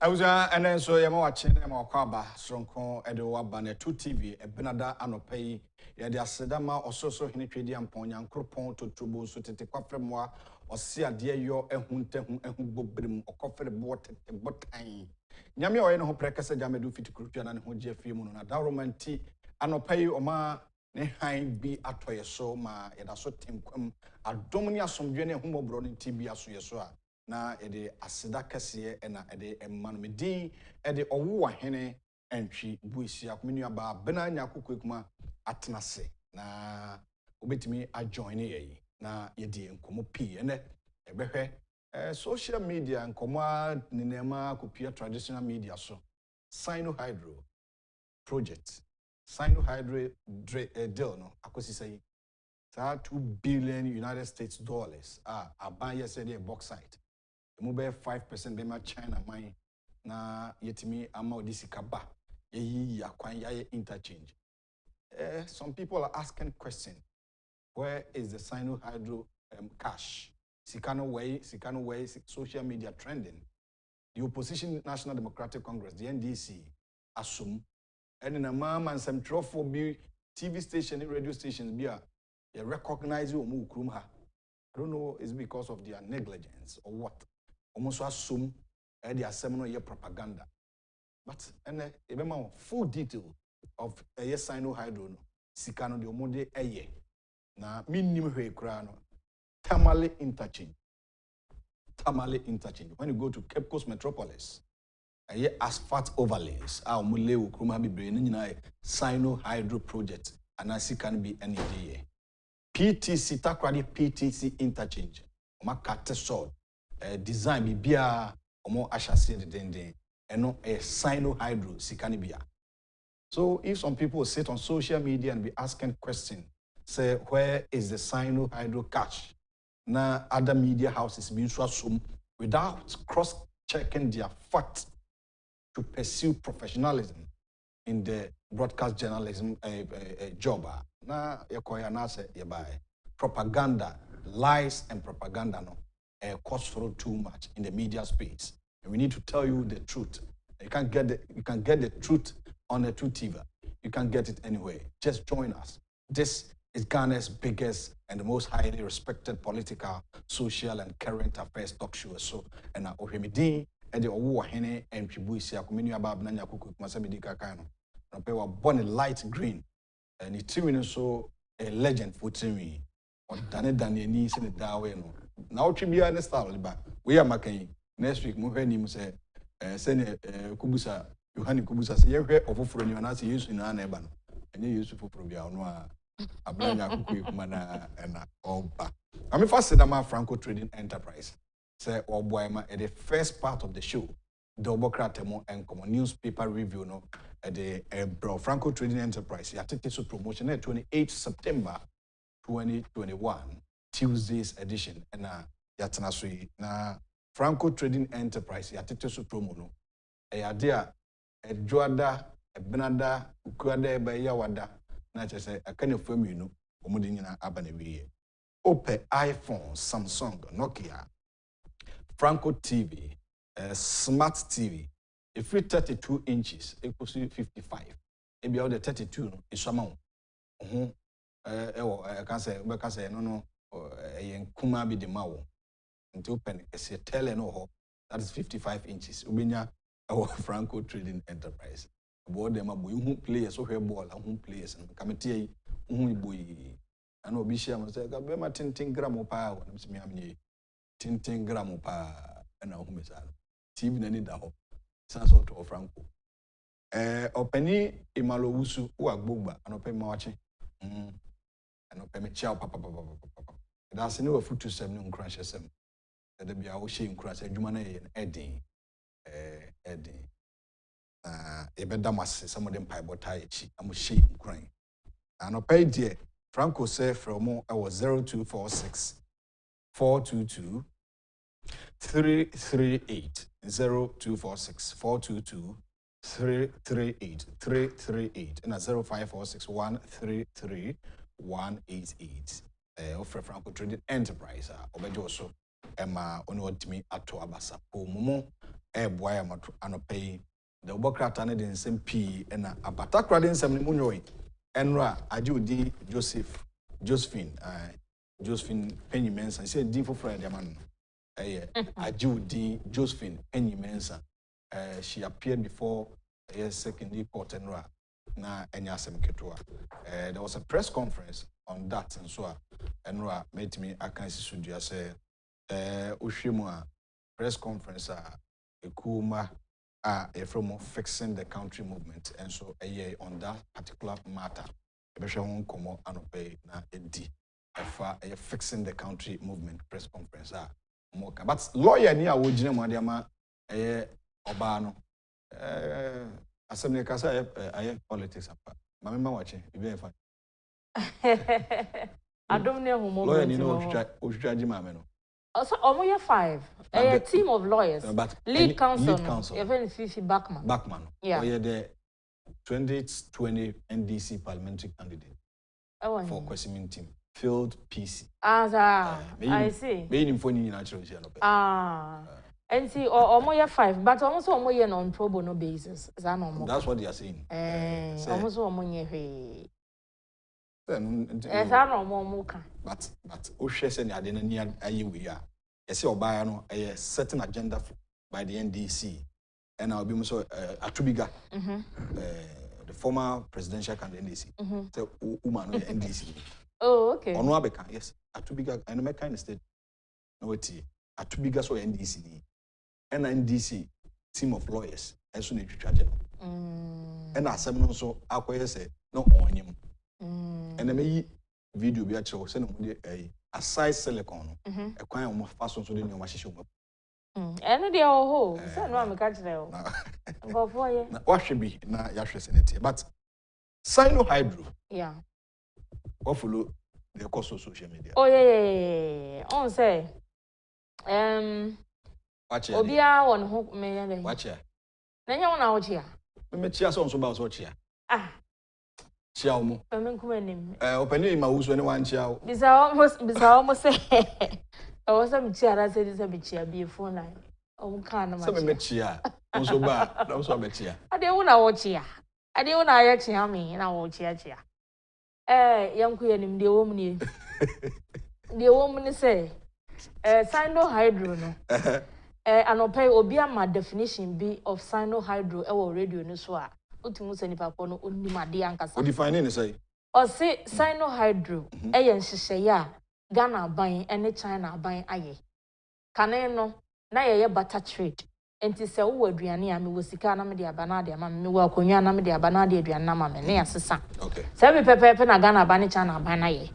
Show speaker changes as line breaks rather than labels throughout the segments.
I was and then so I'm watching them or Kaba, Stronko, Edo Bane, 2TV, a Benada Anopay, Yadia Sedama, or so Hinitridi and Ponyan, Cropon to Trubo, so to take off moi, or see a dear yo, a hunter, a bobrim, or coffee water, but I. Yami or no precasa Jamedu fit Christian and who Jeffrey Moon, a Daroman tea, Anopay or ma, Nehain be at toy so ma, Edaso Tim, a Dominia some Jenny Humo Bronin Tibia Suyasua. Na ede aseda kese na ede emman medin ede owo ahene entwi buisia komenu aba bena nya kokokuma atenase na obetimi ajoin ye na yedi enkomo pii ene ebehwe social media enkomo ninema kopia traditional media so Sino-Hydro project Sino-Hydro deal no akosisai 2 billion United States dollars aban yesterday bauxite mobile 5% be ma China mine na yetimi ama odisika ba yeyi yakwan yaye interchange. Some people are asking question, where is the Sino-Hydro cash? Sikano way, social media trending. The opposition National Democratic Congress, the NDC, assume and in a mom and some trophy be TV station, radio stations be a recognize you I don't know, it's because of their negligence or what. Almost assume they are seminal year propaganda. But a full detail of a Sino-Hydro, Sikano de Omode Eye, na minimum crano, Tamale interchange. Tamale interchange. When you go to Cape Coast Metropolis, a asphalt overlays, our Muleu Krumabi Brain, Sino-Hydro project, and I see can be any day. PTC, Takradi PTC interchange, Makate sword. Design be bia omo ashase de dende eno a Sino-Hydro sikanibia. So if some people sit on social media and be asking questions, say where is the Sino-Hydro cash? Na other media houses be assume without cross-checking their facts to pursue professionalism in the broadcast journalism job. Na yakoya na se yabai propaganda, lies and propaganda no. Cost through too much in the media space, and we need to tell you the truth. You can get the truth on the TV. You can get it anywhere. Just join us. This is Ghana's biggest and the most highly respected political, social, and current affairs talk show. So, and Ohemidi and the Owu Hene and Chibuisia Community Abab Nanya Kuku Masabidika Kano. And we were born in light green, and it's so a legend for Timmy. Or Dane Daniel in the Dawe no. Now tribute and style ba we are making next week mo hwani say send kubusa Yohani kubusa say ye hwe ofoforo ni na say Yesu na na eba no enye Yesu foforo bia no a abranya akukue kuma na oba am first na ma Franco Trading Enterprise say oboy ma the first part of the show the obokratemo enkomo newspaper review no the bro Franco Trading Enterprise ya tete so promotion 28 September 2021 Tuesday's edition and yatena so na Franco Trading Enterprise yatete so promo no ade edwoada ebenada ukuada ebe ya wada na chese akane faminu omudi nyina aba na wiye ope iPhone, Samsung, Nokia, Franco TV, Smart TV, a free 32 inches equals 55 ebi all the 32 no isama I can say no kuma bi de mawo nti open a tele no that is 55 inches ubenya Franco Trading Enterprise board them aboy hu players so hwe ball hu players committee hu iboyi ana obi share mo say ka be ma tintin gram pa won mi amni tintin gram pa na hu mesa TV na ni da ho sans auto Franco openi imalo wusu wo agbogba ana open ma wache and open me chow papa that's no food to sem no crash sem that be our shame crash adwuma na ye edin ebeda mas some of them pie botai chi am shame crying and opay there Franco say from I was 0246 422 338 0246 422 338 and 0546 133 188 offer Franco Trading Enterprise obejo so ema oni odimi ato abasa po mumu boy anopay the Obokrata ne den sem P and abatakra den sem munyoy enra Ajudi Josephine Penny Mensa say din for Friday man Ajudi Josephine Penny Mensa she appeared before a secondary court enra na enyasem ketua there was a press conference on that and so enra made me akansi sudua say ohwemu a press conference ekuma from fixing the country movement and so on that particular matter ebehwe komo anope na edi efa fixing the country movement press conference moka but lawyer ni a wogine mu adiama oba no assembly kasa politics apa mama wache ibe efa
adom ne homo
lawyer ni no ohwahwaji mama no
also omoye 5 a team of lawyers lead counsel even Fifi Backman yeah
the 2020 NDC parliamentary candidate for Kwesimin team field PC
I see
me in phone natural
and see omoye 5 but almost omoye on pro bono basis
that's what they are saying
almost omoye he
but ohwe se ne ade na ni ayi we a yesi obaya no a certain agenda by the NDC and I'll be so Atubiga the former presidential candidate NDC so woman no NDC
okay
ono abeka yes Atubiga and me kind of state no wati Atubiga so NDC ni and NDC team of lawyers eso na twitwaje no and asem no so akoye se no onyem and me video bi a chewo se no mu de aside silicon e kwan o mo faso so de ni o ma hihye o
eno de ho se no am ka kire o go for ye
na wahwe bi na ya hwe senate but hydro
yeah
what follow the course of social media
oh yeah on say
watch
obia won ho me ya le
watch
na nya wona wo chia
me chia so ba so chia chia omo
pemenkumanim
opani ma wuso ne wan chia
bisa almost say I was some chia ra say this be chia be phone line o kan na ma
so me chia so ba na so be chia
ade wona wo chia ade wona ya chia me na wo chia yanku yanim de wo mu ni de wo mu ni say hydro no anopay obi ama definition be of hydro e wo radio ni so a otumu se nipa ko no onnim ade ankasa
o define ni say
o se hydro ye nhihye ya Ghana ban ene China ban aye kane no na ye butter trade enti se wo aduane a me wo sika na me de abana de ama me wo akonwa na me de abana de aduane na ma me ne asesa
okay
se be pepepe na Ghana ban China ban na ye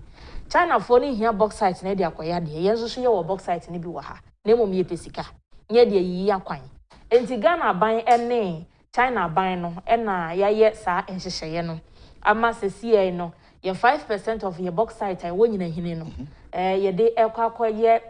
China fo ni hia bauxite na de akoya de ye nso so ye wo bauxite ni bi wo ha na emom ye pesika nye de yi akwan enti Ghana ban ene China ban no na yaye sa enhyehyeye no ama sesie no ye 5% of your bauxite I won nyina hine no ye de ekwakoye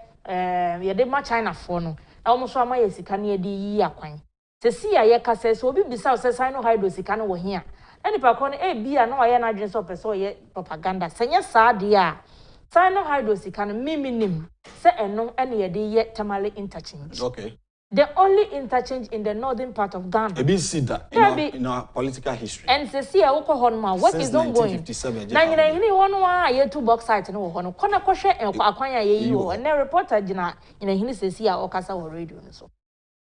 ye de ma China for no na omo so ama ye sika na ye de yi akwan sesie ye kasa so obi bisa se hydro sika no wo hia eni pa ko no bia na wa ye na adwen so person ye propaganda senye sa de a hydro sika no miminim se eno ene ye de ye tamale interchange
okay
the only interchange in the northern part of Ghana.
Ebi see that in our political history.
And se see work is ongoing. Na nyina hini wono a ye two bauxite no ho no. Kona kohwe akwan ya ye yi ho. Na reporter nyina hini se see a okasa wo radio no so.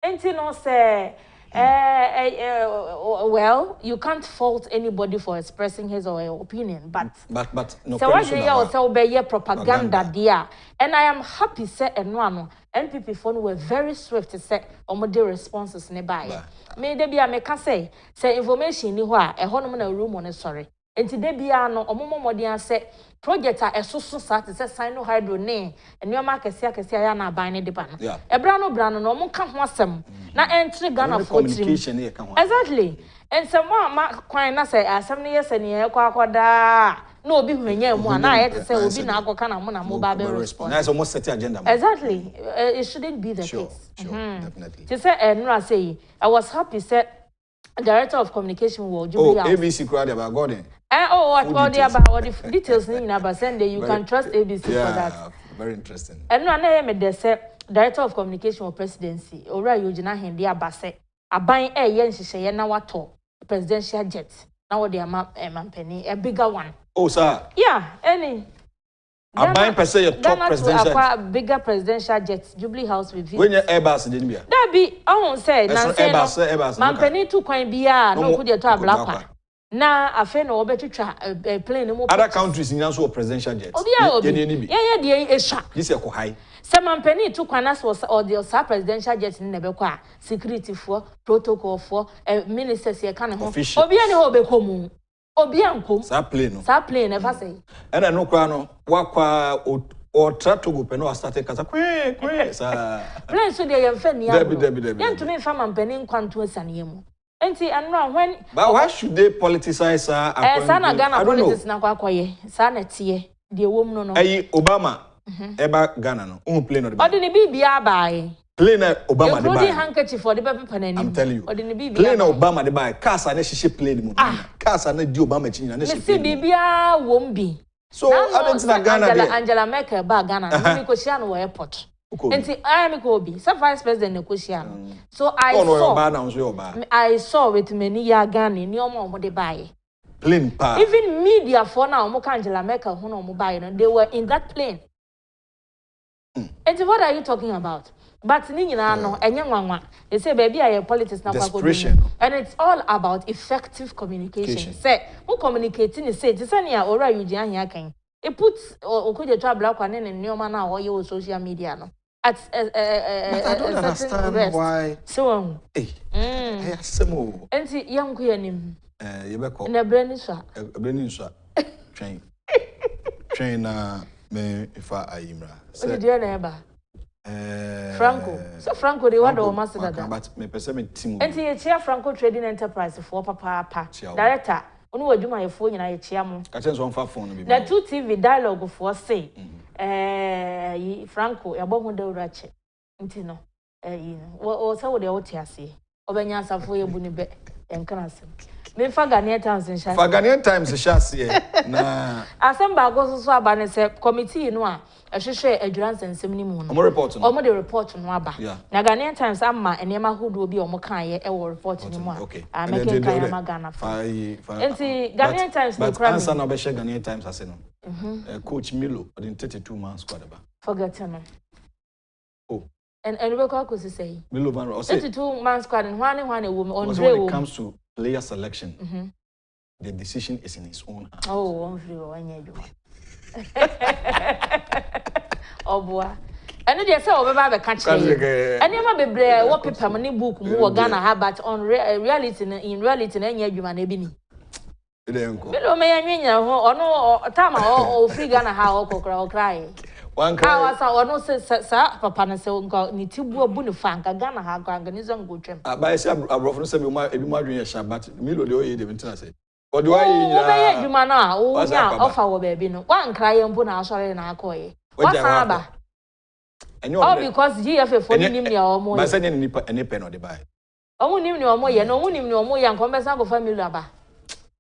Enti no say well, you can't fault anybody for expressing his or her opinion, but
no.
So what you propaganda there, and I am happy say no NPP phone were very swift to say omode responses nearby. Me de bia me ka say information ni ho a ho no na room on sorry. Enti de bia no omomodin say project a esoso sa te say hydro ne enema akese ya na aban ne de ba no. Ebra no no mo ka ho asem na entry Ghana for
communication e ka ho.
Exactly. And some ma kwan na say asem ne yese ne akoda no obi hwanya mu na ayete say obi na akoka na mo na mo ba be respond.
That's almost set agenda.
Exactly. It shouldn't be the case.
Sure, definitely.
To say Enra say I was happy said director of communication will Jubilee.
ABC crowd about Gordon.
What about the details in about Sunday you can trust ABC for that.
Very interesting.
And no na me dey say Director of Communication or Presidency, Ora Yojina Hindi Abase, Aban yen she na wato presidential jet. Now they are penny, a bigger one.
Oh, sir.
Yeah, any.
Aban per se your top presidential
jet. Bigger presidential jet, Jubilee House with
when your Airbus didn't be.
That be, I won't say,
Airbus.
Mampeni to coin bia, no could you talk black. Na afe na obeto twa plane no
other countries in also presidential jets.
Yeah, dey esha.
This is high.
Some company to kwanas was or the presidential jets in nebekwa security for protocol for ministers here kan ho. Obi ani ho bekomu. Obi ankom.
Sa plane no.
Sa plane never say.
And no kwa no wakwa or trato go peno started kasa kwe sa.
Plane so dey yemfa ni
Debi.
Yentumi fa mampani nkwanto asane mu. Enti anno when
but why should they politicize
sana Ghana politics na kwakoye sa na tie de wom no
Obama eba Ghana no un plane no
odini bibia bae
plane Obama de bae
including handkerchief for the paper na
I'm telling you
odini bibia
plane Obama de bae cars na hihye plane mu cars na di Obama chinyina na hihye
plane bibia wom bi
so adentina Ghana de
Angela Merkel ba Ghana ni ko shia no airport. Enti I am Kobe, some vice president negotiation. So I saw with many Yagani, ni omo de buy.
Plane pa.
Even media for now, Omo Angela Merkel, who buy, they were in that plane. Enti what are you talking about? But ni nyina no enye nwanwa. They say baby I politics na
kwa
and it's all about effective communication. Say, who communicating say, say near ora you here kan. It puts okoje twa black one ne nneoma na wo ye social media no. At
but I don't understand why.
So,
Semo.
Enti yanku yanim.
Yebeko.
Na brenisha.
Brenisha. Train na me ifa ayimra.
Say dey na eba. Franco. So Franco dey wonder o master that.
But me pese me team.
Enti ye chia Franco Trading Enterprise for papa. Director. Onu wadwuma ye fo nyina ye chia mo.
Ka chen so on fa phone bi.
Na 2TV dialogue for say. Franco yabo hu de urache nti no wo se wo de wo tiase obenya asafo ye bu ni be enkana asem me fa Ghanaian Times nsha
fa Ghanaian Times sha na
asem ba go so aba ne se committee no a ehwehwe adwuranse nsem ni mu no omo de report no aba na Ghanaian Times amma enema hodo bi omo kan ye e wo report ni mu a make kan ya magana fa nti Ghanaian Times no
but answer na be share Ghanaian Times ase no coach Milo in 32 man squad aba
forget him.
Oh.
And we go say
Milo Van
32 man squad and one woman on
when it comes to player selection, the decision is in his own hands.
Oh, one free one year. Oh boy. And they say over catch and you might be what paper money book more Ghana have but on reality in reality and you man ebini. Milo may I or no time or free Ghana how or cry.
One cry
was our no sir, papa, and so got ni tibu bunifan, Ghana have organism good trim.
By some of say you might be marrying a shab, but Milo do you even say. Or do I? You man, oh, yeah, offer our baby. One cry and puna sorry and I call you. What's harbor? And you all because GFA for him or more. I send any pen or the buy. Oh, him no more, no one him no more young conversation family laba.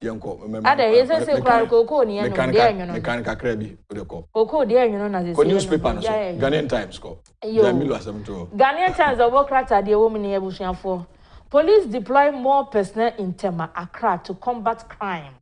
Yanko ada yesa se kwa koko ni eno dia nyono
mechanical krabi odeko
koko dia nyono na se
newspaper no so Ghanaian Times ko Jamilo asem to
Ghanaian Times obokrata de wo mini ebusuafo police deploy more personnel in Tema Accra to combat crime.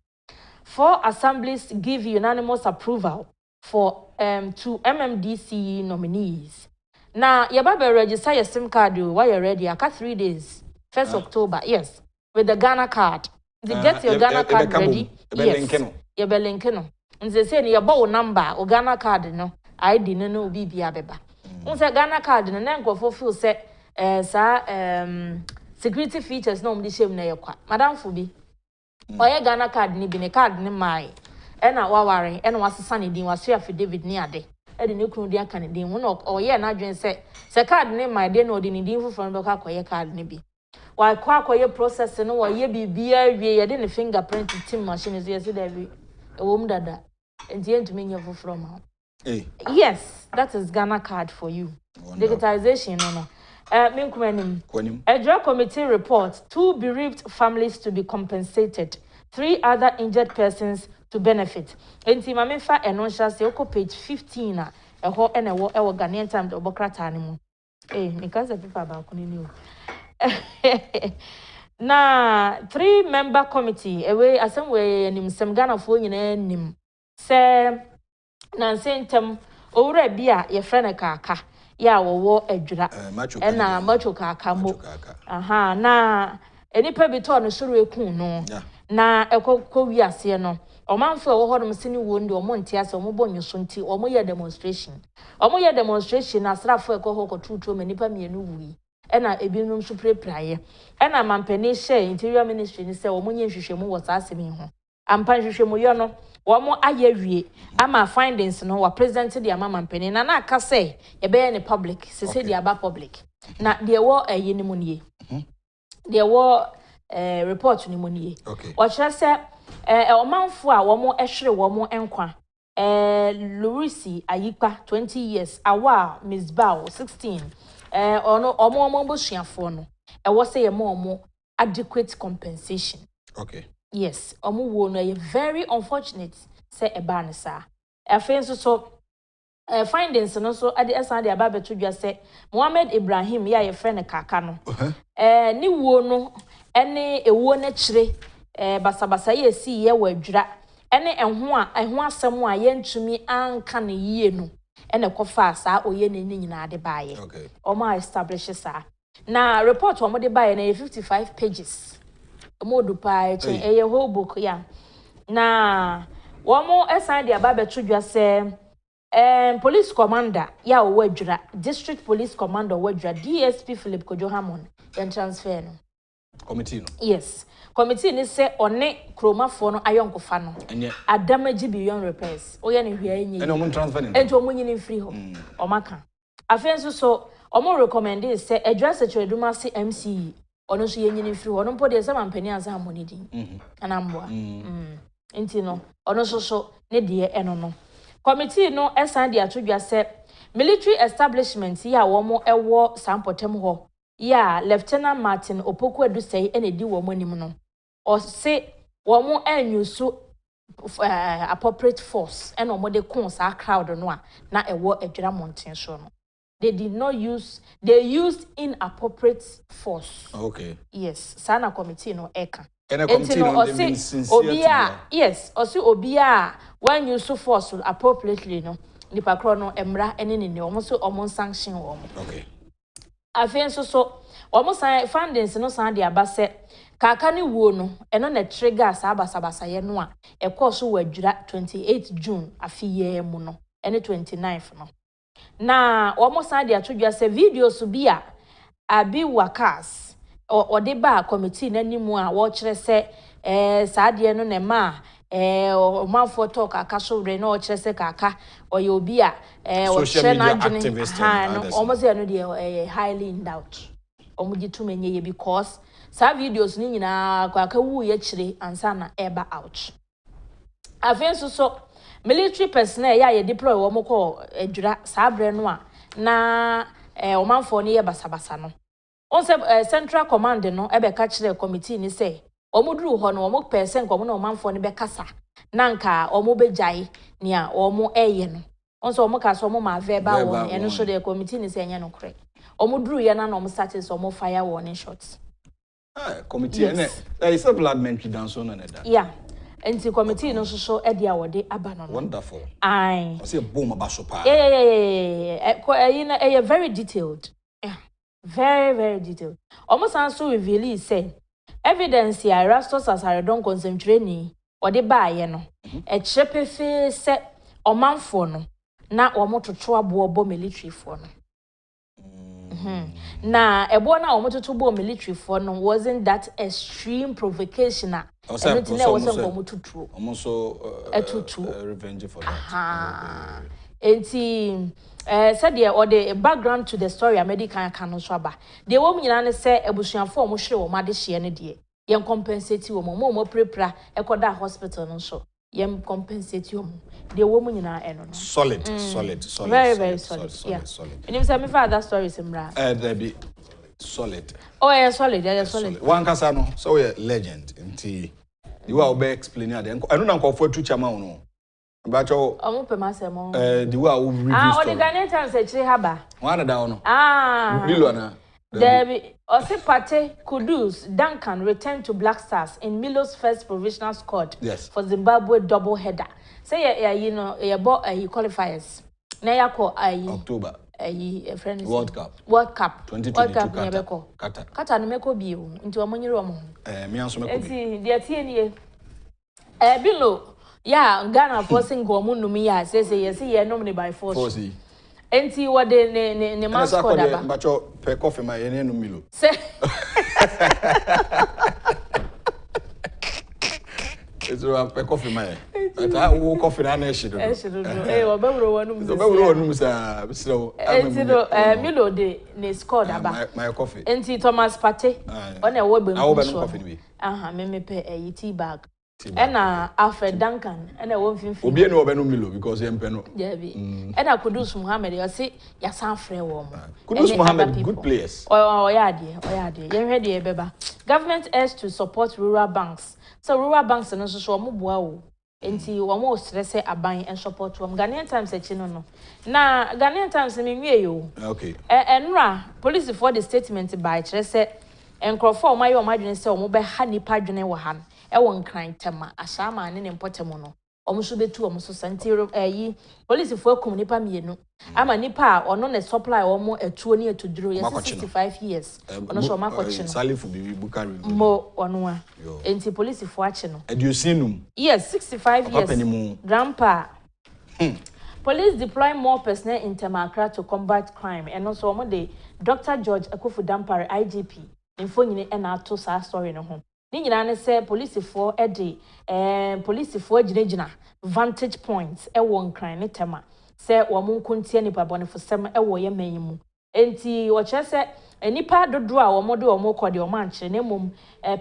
4 assemblies give unanimous approval for 2 MMDC nominees. Now yaba register your SIM card while you're ready aka 3 days 1st October yes with the Ghana card. Get your Ghana card ready. Yes. Your belinkeno. Nze say ni your number o Ghana card no. ID no obi bia beba. Unse Ghana card no na nkofo feel say security features no mdi shame na yekwa. Madam Fubi. Oye Ghana card ni bi ne card ni mai. E na waware, e na wasesa ne din waso affidavit ni ade. E de ne kunu di aka ne din. Wo no oye na dwen say card ni mai de no de ne din fufu no be ka koye card ni bi. Why quack process no or ye be beer, ye didn't fingerprint team machine is yes, every a woman that and the end to me from. Yes, that is Ghana card for you. Digitization, no. A drug committee reports 2 bereaved families to be compensated, 3 other injured persons to benefit. And Timamefa and Nonsha Seoko page 15 a whole and a Ghanaian Times of Bokrata animal. because the people about kunu na 3-member committee away asem we nim sem Ghana fo nyina nim se na sentem owura bia ye frene kaka ya wo adwura na macho kaka mo aha na enipa bi to no soro ekun no na ekokọ wiase no omanfo wo hodom sini wo ndi omo ntiase omo bonyo so nti omo ye demonstration asrafo ekọ ko tutuo manipa mienu wuyi ena ebinum so prepraye ena mampani share interior ministry ni se omo nye hwehwemu wo saasemi ho ampa hwehwemu yo no womo ayewie ama findings no wa present the ama mampani na aka say ye be ne public se the aba public na de wo ni mu nie de wo report ni mu nie o kire se omanfo a womo ehwere womo enkwa Louisi Ayipa 20 years awa Miss Bao 16 ono omo bosuafo no wo say ye mo adequate compensation. Yes, omo wo no ye very unfortunate say eba ne sa afenso so findings no so ade esan de aba beto dwa say Mohammed Ibrahim ya ye friend kaka no ni wo no ene ewo na kire basabasa ye si ye wadwura ene eho asem a ye ntumi anka ne yie no ene kofa sa oye ne nyina ade baaye omo establish sa na report omo de baaye na 55 pages omo do pa eye whole book ya na womo esan de aba beto dwa say police commander ya wadwura district police commander wadwura DSP Philip Kojo Hamon and transfer no
committee no
yes committee ni se one kromafo no ayonkofa no adamaji beyond repairs oye ne hwia enyi
ene omo transfer ni
ento omo nyini free ho omaka afenso so omo recommend se address secretary se MCE ono so yenyini free ho ono mpo de se mampani asa amoni din anamboa enti no ono so ne de eno no committee no esan de atodwa se military establishment ya womo ewo sampotem ho ya Lieutenant Martin Opoku-Addo say ene di womo nim no o se womo anyusu appropriate force ene omo de kon sa crowd no a na ewo adwira mountain so no they used inappropriate force. Yes, sana committee no eka
ene committee no de sincere
yes obia when you use force appropriately no nipa kro no emra ene ne omo so omo sanction omo afenso so omo san findings no san de abase kaka ni wuo no eno na trigger sa abasabasa ye no a ekoso wadwura 28 June afiye mu no ene 29th no na omo san de atodwa se videos bi a abi wakas o de ba committee na nimu a wo kire se sa de no ne ma omanfo talk aka so re na o kire se kaka oye obi a o kire na adwene no omo se no de highly in doubt omo gitu menye ye because sa videos ni nyina kaka wu ye kire ansa na eba out afenso so military personnel ya ye deploy wo mo ko adwura sa bre no a na omanfo ne ye basabasa no on se central command no ebe ka kire committee ni say omuduru ho no omo person ko mo na omanfo ne be kasa na nka omo begyae nia omo eye no on se omo ka so omo ma verbal warning eno so the committee ni say enye no kre omuduru ye na no omo start so omo fire warning shots
committee ene is a blood mentry dance on another
yeah enti committee no so e dia wode aba no
wonderful
I
say boom abaso pa
yeah very detailed very very detailed almost also reveal say evidence ya Erastus Asaredon concentrate ni ode baaye no e chepefe se omanfo no na omototo abobo military fo no na ebo na omototo bo military fo no wasn't that extreme provocation na everything na was omototo
omoso revenge for that
enti said there or the background to the story American can so aba the woman nyina say ebusuafo omo hwere wo made hye ne de yen compensate wo mo prepra ekoda hospital no so yen compensate wo the woman nyina eno no
solid
very solid yeah and if say me father story simra
there be solid
solid
one kasa no so we legend nti you are be explaining ade eno na nkofo tu chama no Bacho
omo pe masemo
the way we review
story on the Ghanaian Times e chire haba
one down
Milo
na
Debbie Osipate Kudus Duncan returned to Black Stars in Milo's first provisional squad for Zimbabwe double header. Say you know qualifiers. Na yako
October.
Friend
World Cup
2022 Qatar no meko bio nti omonyere omo
me anso meko bi
enti de tie nie Bilo ya Ghana forcing go mu num ya say yes ye nom ne by force enti what ne mask code aba
bacho pe coffee ma ye ne no Milo
say
Eso a pe coffee ma but I wo coffee na na shido
obewro wonum
sa bisro
enti do Milo de ne squad aba
my coffee
enti Thomas Partey on e wo
ben coffee ni
me pe tea bag ena Alfred Duncan ena wo mfimfini
obi ene obenu Milo because ye mpe no
yeah bi ena Kudus Muhammad you say ya san frɛ wo mo
Kudus Muhammad good players
ya de ye hwɛ de beba government aims to support rural banks so rural banks no so mo boa wo enti wo mo stress aban and support wo Ghanaian Times echi no na Ghanaian Times me nwie yo
okay
enra police for the statement by kire sɛ enkrofo my o madwene sɛ wo be ha nipa dwene wo ha won kran tema ashama ne mpotemo no omuso betu omuso santiro police fo akum nipa mienu ama nipa ono ne supply omo atuo ne atuduro yes 65 years ono so makochi no
salifu bibi bukari
mo ono a enti police fo achi no
edusinum
yes 65 years grandpa police deploy more personnel in Accra to combat crime and also omo de Dr. George Akufo-Addo IGP info nyine na ato sa story no ho ni nyina ne se police for police for ginagina vantage points wo nkran ne tema se wo mo nkontie nipa bone fo sem wo ye manyimu enti wo kire se nipa dodo a wo mo de wo mo kode wo manche ne mom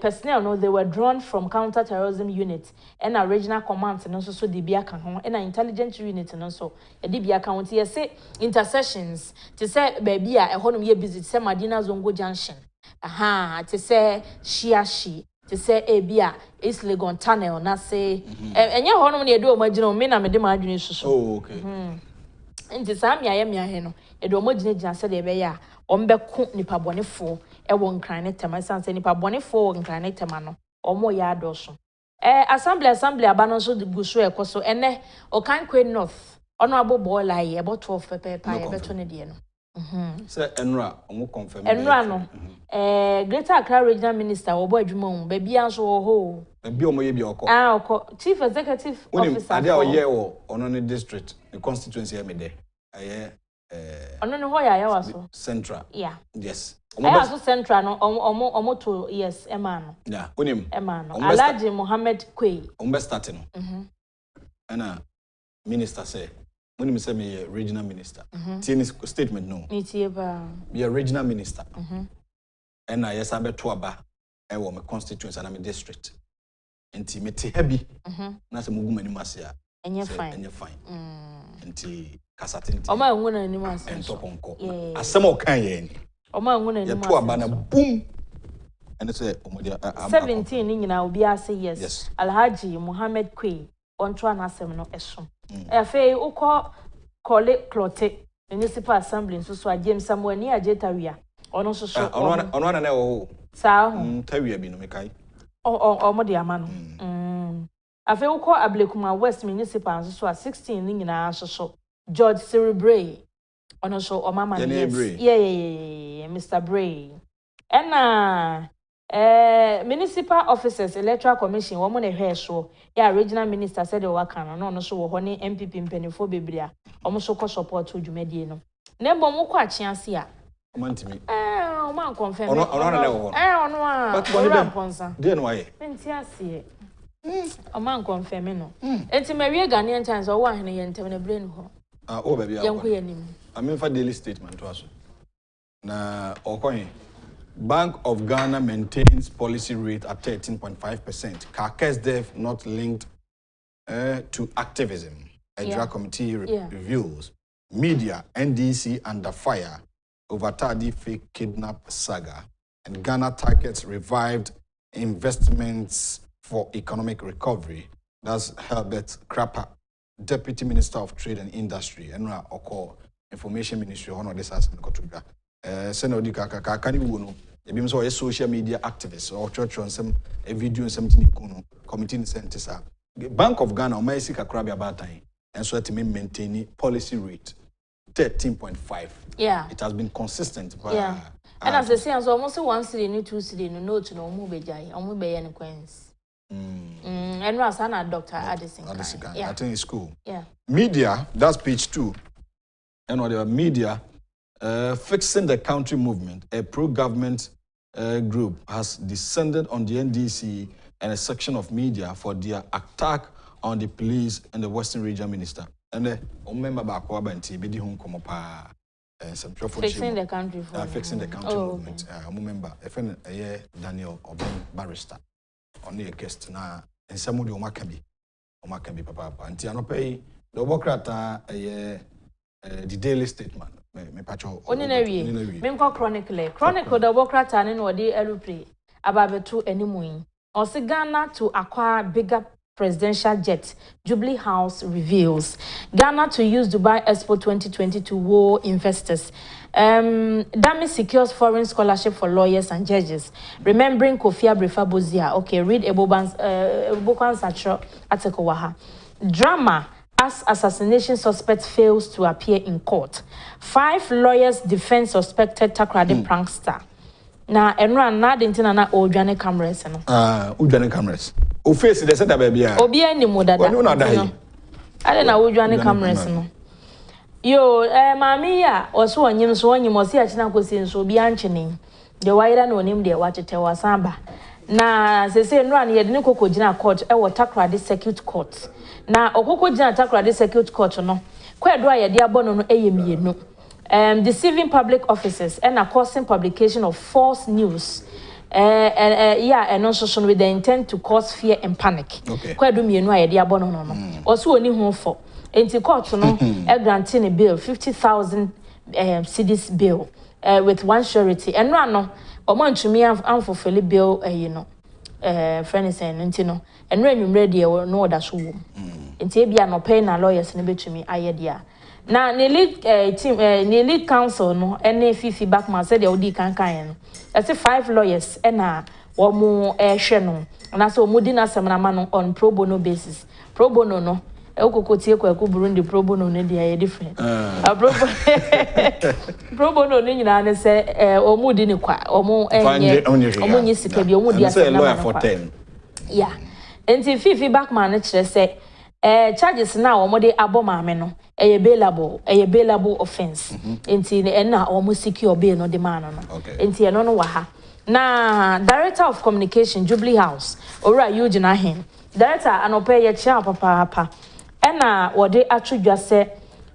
personnel no they were drawn from counter terrorism unit and regional command no so de bia kan ho and intelligence unit no so e de bia kan ho tie se intercessions te se ba bia e honom ye visit se Madina Zongo Junction te se shiashi to say ebia is Legon tunnel na say enye honom na edo magina me na me de madwene susu
oh okay
enti sam ya he no edo magina say de be ya ombeko nipa bonefo e wo nkran ne tema sanse nipa bonefo wo nkran ne tema no omo ya adoso assembly aba no so de guso ekoso ene Okankwe North ono abobo la ye ebo 12 pepe e beto ne de no
say enra omo confirm
enra no Greater Accra Regional Minister obo adwuma hu ba bia nso wo ho
ba bia omo ye bia okọ
okọ Chief Executive Officer
ade a oye wo ono ne district the constituency me de aye
ono ne ho ya waso
central
yeah
yes
waso central no omo to yes ema no
yeah onim
ema no Alhaji Mohammed Kwei
omo start no ana minister say when say me regional minister tie statement no
ni tie ba
be a regional minister and I yes abeto aba e wo me constituency na me district enti me te habi na se mugu mani mase a
enye fine
enti kasatenti
o ma nwu na ni mase
entoponko asem o kan ye ni
o ma nwu na ni mase
ye to aba na boom and say omodi
17 ni nyina obi ase yes Alhaji Mohammed Kwei ontwa na asem no eso afi ukọ kole clote municipal assembly so James Samuel ni Ajetawia ono so
ono na wo
sa
tawia bi no mekai
mo de ama no afi ukọ Ablekuma West municipal so 16 ni nyina so George Cerebray ono so o mama yes yeah Mr. Bray ena municipal officers electoral commission wo mo na hwe so ya regional minister said the work no so wo ho ni MPP mpanifo bebria o mo so ko support odwumadie no na bom mo kwa chiase a
o mantimi
o man confirm
ono na wo
ono a
but bonne de no aye
mentiase o man confirm no enti mawie Ghanaian Times o wa hene ye ntem na brain ho
o ba bia
yanko yanim
amemfa daily statement to aso na okoyin Bank of Ghana maintains policy rate at 13.5%. Carcass death not linked to activism. A drug committee reviews. Media, NDC under fire over Tadi fake kidnap saga. And Ghana targets revived investments for economic recovery. That's Herbert Crapper Deputy Minister of Trade and Industry, and or Information Ministry, one of this as Kotuga. Senator Kakani Wuno, a beam so a social media activist or church on some a video and something committee centers. Bank of Ghana, my sick Accra about time, and so to maintain policy rate 13.5.
Yeah,
it has been consistent.
Yeah, and as I say, as almost 1 city, new 2 city, no to no move jai, or move any queens. And Rasana Dr. Addison.
Yeah. I think it's cool.
Yeah.
Media, that's page 2. And what the media, fixing the country movement, a pro-government group has descended on the NDC and a section of media for their attack on the police and the Western Region Minister. And the member back Wabanti, Bedi Hong Komopa.
Fixing the country
fixing the country movement. Member, a friend, Daniel Obeng Barrister. On the guest na and some of the Omakabi Papa. And Tiano pay the Bocrata the daily statement. Me pacho.
Only Chronicle the Bocrata and what they eluprate about the 2 anymore. Or Ghana to acquire bigger presidential jet. Jubilee House reveals Ghana to use Dubai Expo 2020 to woo investors. Dami secures foreign scholarship for lawyers and judges. Remembering Kofi Abrefa-Bozia. Okay, read Eboban's article waha. Drama as assassination suspect fails to appear in court. 5 lawyers defend suspected Takrade prankster. Na enran na dentina na odwane cameras no.
Odwane cameras. O face dey say that baby ah.
Obi ani mo dada.
Wonu na dai.
Ale na odwane cameras no. Yo, mami ya oso onyim so onyim osi achi na kosi nso obi anchene. De waira na onim de watete wasamba. Na sese nra na yede ne kokogina court e wo Takrade circuit court. Na okokogina Takrade circuit court no. Kwedo ayede abono no eyemienu. Deceiving public officers and causing publication of false news. And also with the intent to cause fear and panic.
Okay.
Kwedo mienu ayede abono no. Oso oni ho fo. Enti court no granting a bill 50,000 cedis bill with one surety. And no omontumi amfofele bill friend is saying enti no and when ready no oda so wo. Enti e bia no pay na lawyers ne betumi ayedia. Na ne lead counsel no ene fifi backman said the odi kankan no. I say 5 lawyers na wo hwe no. Na so omudi na semna no on pro bono basis. Pro bono no Okokotie kwa Burundi pro bono ne dia different. Pro bono ne nyina ne se omudi ne kwa omo enye omo nyi sika bi omo dia se lawyer for 10. Yeah. Enti fifi backman ne kire se charges na omo de abomame no bailable offense. Enti na omo secure bail no de man no. Enti eno no wa ha. Na Director of Communication Jubilee House Ora Eugene Ahen. Director anope ye chia papa. Ena wode atwodwa se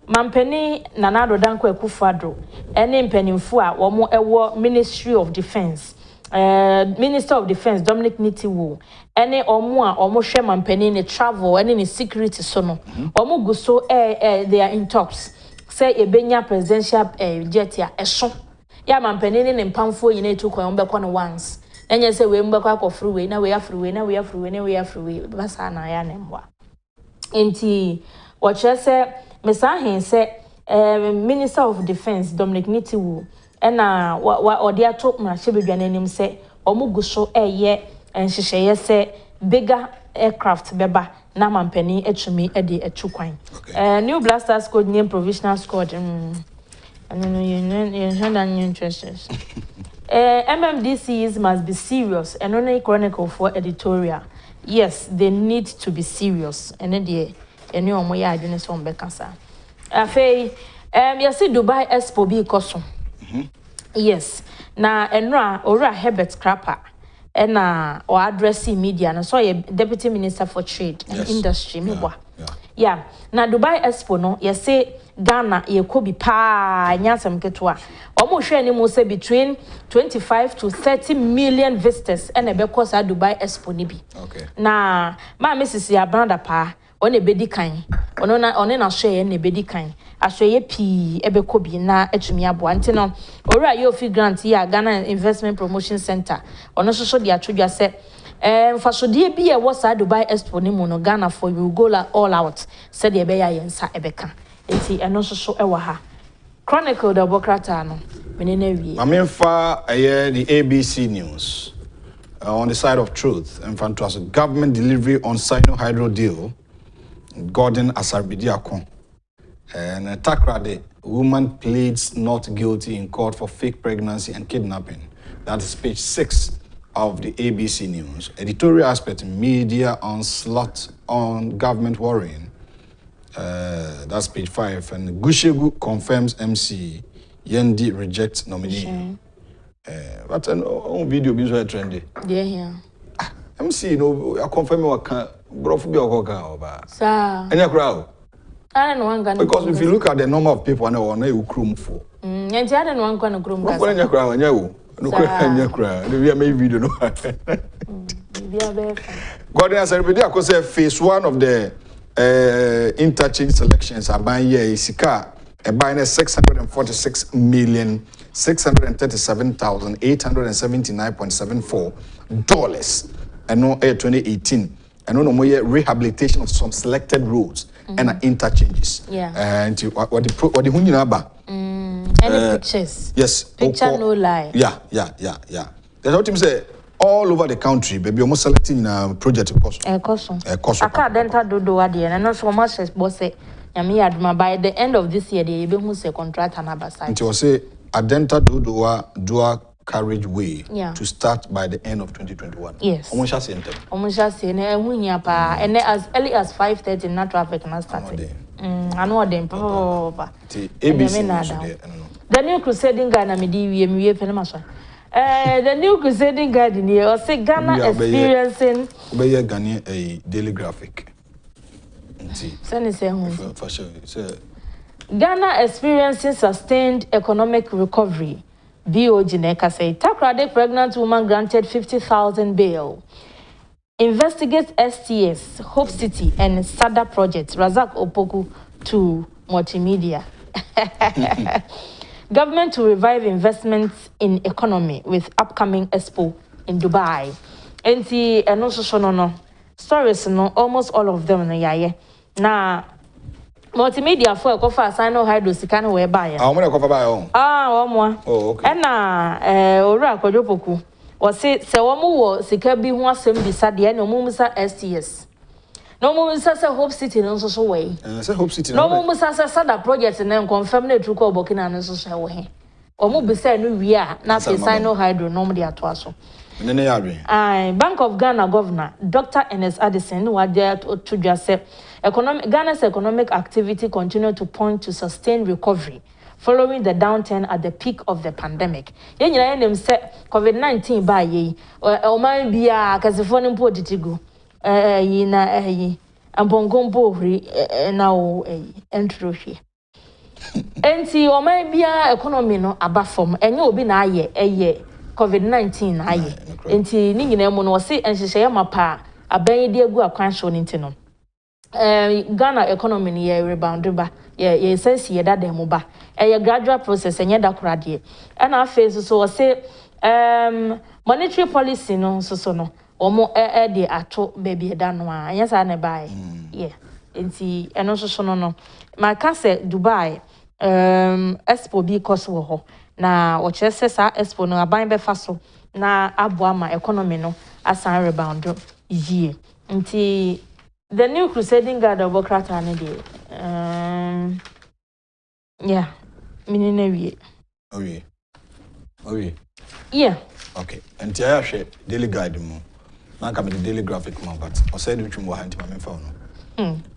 mampeni Nanado Danko akufo-addo ene mpanimfo a womo ewo Ministry of Defense Minister of Defense Dominic Nitiwu ene omo a omo hwe mampeni ne travel ene ne security so no omo guso they are in talks say ebenya presidential jet ya eso ya mampeni ne mpamfo yine etukwa ombekọ no once enye se we mbekọ akofru we na we afru we basa na ya ne mbwa. Enti wachese mesahin se Minister of Defense Dominic Nitiwu ena odi ato mrahebedwane nim se omuguso eye enhyehyeye se bigger aircraft beba na mampani etumi ede etukwan. New Blasters code name provisional squad interests. MMDCs must be serious and only chronicle for editorial. Yes, they need to be serious. And then the any omo ya adwene so mbekasa. Afei, yesi Dubai Expo bi koso. Yes. Na enra ora Herbert Crapper na o address media na so ye Deputy Minister for Trade and Industry mebwa. Yeah. Na Dubai Expo no yesi Ghana ye kobi pa nyasem ketwa. Omo hwe ni mo se between 25 to 30 million visitors and e be course at Dubai Expo ni bi.
Okay.
Na ma Mrs. Yabranda pa on e bedi kan. Ono na hwe na bedi kan. Ahwe pi e be kobi na etumi abo ante no. Ora ye ofi grant ya Ghana Investment Promotion Center. Ono so de atwodwa se For so dear be a was I Dubai Expo Nimono Ghana for you go all out, said the Beya and Sa Ebeka. And also so Ewaha. Chronicle the Bocratano, Menene.
I mean, far a year the ABC News on the side of truth and front to us government delivery on Sino Hydro deal, Gordon Asarbidiakon. And Accra, the woman pleads not guilty in court for fake pregnancy and kidnapping. That is page 6 of the ABC News. Editorial aspect, media onslaught on government worrying. That's page 5. And Gushegu confirms MC. Yendi rejects nominee. But on video be so trendy.
Yeah.
MC, no, I confirm what can Brofby or Coca.
Sir.
Any crowd.
I don't know
because if you look at the number of people and on a room for.
And I don't know one kind of room.
What in your crowd? No, your crowd. We have made video. Gordon has said phase 1 of the interchange selections are buying here Sika, a buying $646,637,879.74 and no 2018 and no more rehabilitation of some selected roads and interchanges. And what the Huninaba.
Any pictures?
Yes.
Picture no lie.
Yeah. There's what him say. All over the country, baby, almost selecting a project cost.
A cost. Accra dental do adi, and not so much as boss say. By the end of this year, they will say contract another side.
It was say a dental dual carriageway to start by the end of 2021.
Yes.
Almost just enter.
And as early as 5:30, not traffic not started. I know them. The new crusading Ghana media Penama. The new crusading garden here, or say Ghana experiencing.
Obey Ghana a daily graphic.
For sure. Ghana experiencing sustained economic recovery. BO Gineka say Takrade pregnant woman granted 50,000 bail. Investigate STS, Hope City and Sada project. Razak Opoku to multimedia. Government to revive investments in economy with upcoming expo in Dubai. And also no stories no almost all of them no yaye. Na multimedia for kofa Sino Hydro sika no we buy.
Ah, mo kofa buy on.
Omo.
Oh, okay.
And na owura Akojopoku. O se womu wo sika bi ho asem bisa de na omu musa STS. No mo musa se Hope City no so way.
Say Hope City.
No mo musa se Sada project na confirm na true ko Burkina no so we he. Omu bisa no wi a na se Sino Hydro no mo de ato aso. Bank of Ghana Governor Dr. Ernest Addison was there to just say Ghana's economic activity continued to point to sustained recovery following the downturn at the peak of the pandemic. Yenye na say COVID-19 ba ye o man bia kasefo ne mpo titigu yi na yi ambongompo hri na o entro hwe. Enti o man bia economy no aba from enye obi na aye COVID-19 aye. Enti ni nyina mu no se enhyehyɛ mapa aban de agu akwan so nti no. Ghana economy ni ye rebound ba. Ye sense ye da dem ba. A gradual process enye da korade. And afa so say monetary policy no so no. Omo de ato baby da no a. Anya sa na bai. Yeah. Enti eno so no. Maka se Dubai expo bi cost wo ho. Na ochese sa expo no aban be fa so na aboa ma economy no asan rebound yie. Nti the new crusading guard of Bokrata ne dey yeah minine wie
okay
yeah
okay nti I share daily guide mo na ka me daily graphic mo but I said which mo ha nti ma me fa no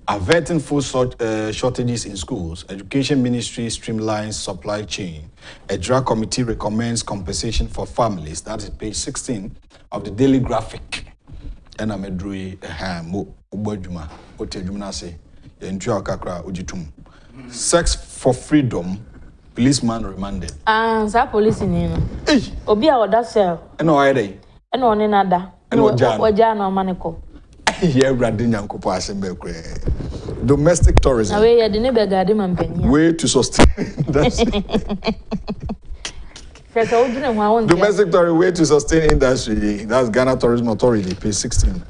averting food shortages in schools, Education Ministry streamlines supply chain. A drug committee recommends compensation for families. That is page 16 of the daily graphic. And I'm a drew mo ubojuma otejumna say yentua kakra ojitum. Sex for freedom, policeman remanded.
Sa police ni no. Obi a oda sell.
And why dey?
And oni nada.
And
oja na maniko.
Yeah, Brandon Yankopo Asembe. Domestic tourism.
Way to sustain.
That's Domestic tourism way to sustain industry. That's Ghana Tourism Authority, page 16.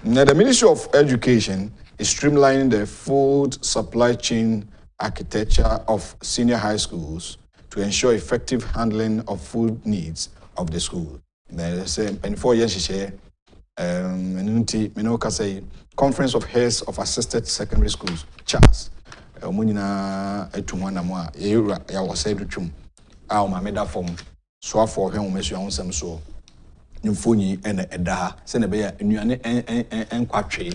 Now, the Ministry of Education is streamlining the food supply chain architecture of senior high schools to ensure effective handling of food needs of the school. And 4 years, say, Conference of Heads of Assisted Secondary Schools, CHAS. Munina etumwana mwa ya wasaidu chum. Ma meda form so for him mesu onsem so. Nyumfoni ene eda se ne be ya nuane enkwatwe.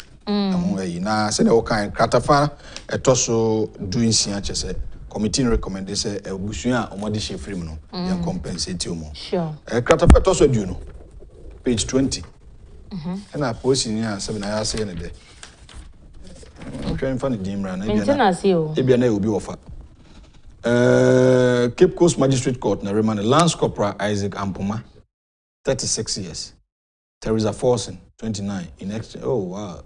Na se ne wokan kratafa etoso duinsia chese. Committee recommend say ebusua omode she free no ya compensate omo.
Sure.
Kratafa etoso du no. Page 20. Na post ni asem na ya say ne de. Cape Coast Magistrate Court na remand Lance Corporal Isaac Ampoma 36 years. Teresa Forson 29 in exchange. Oh wow.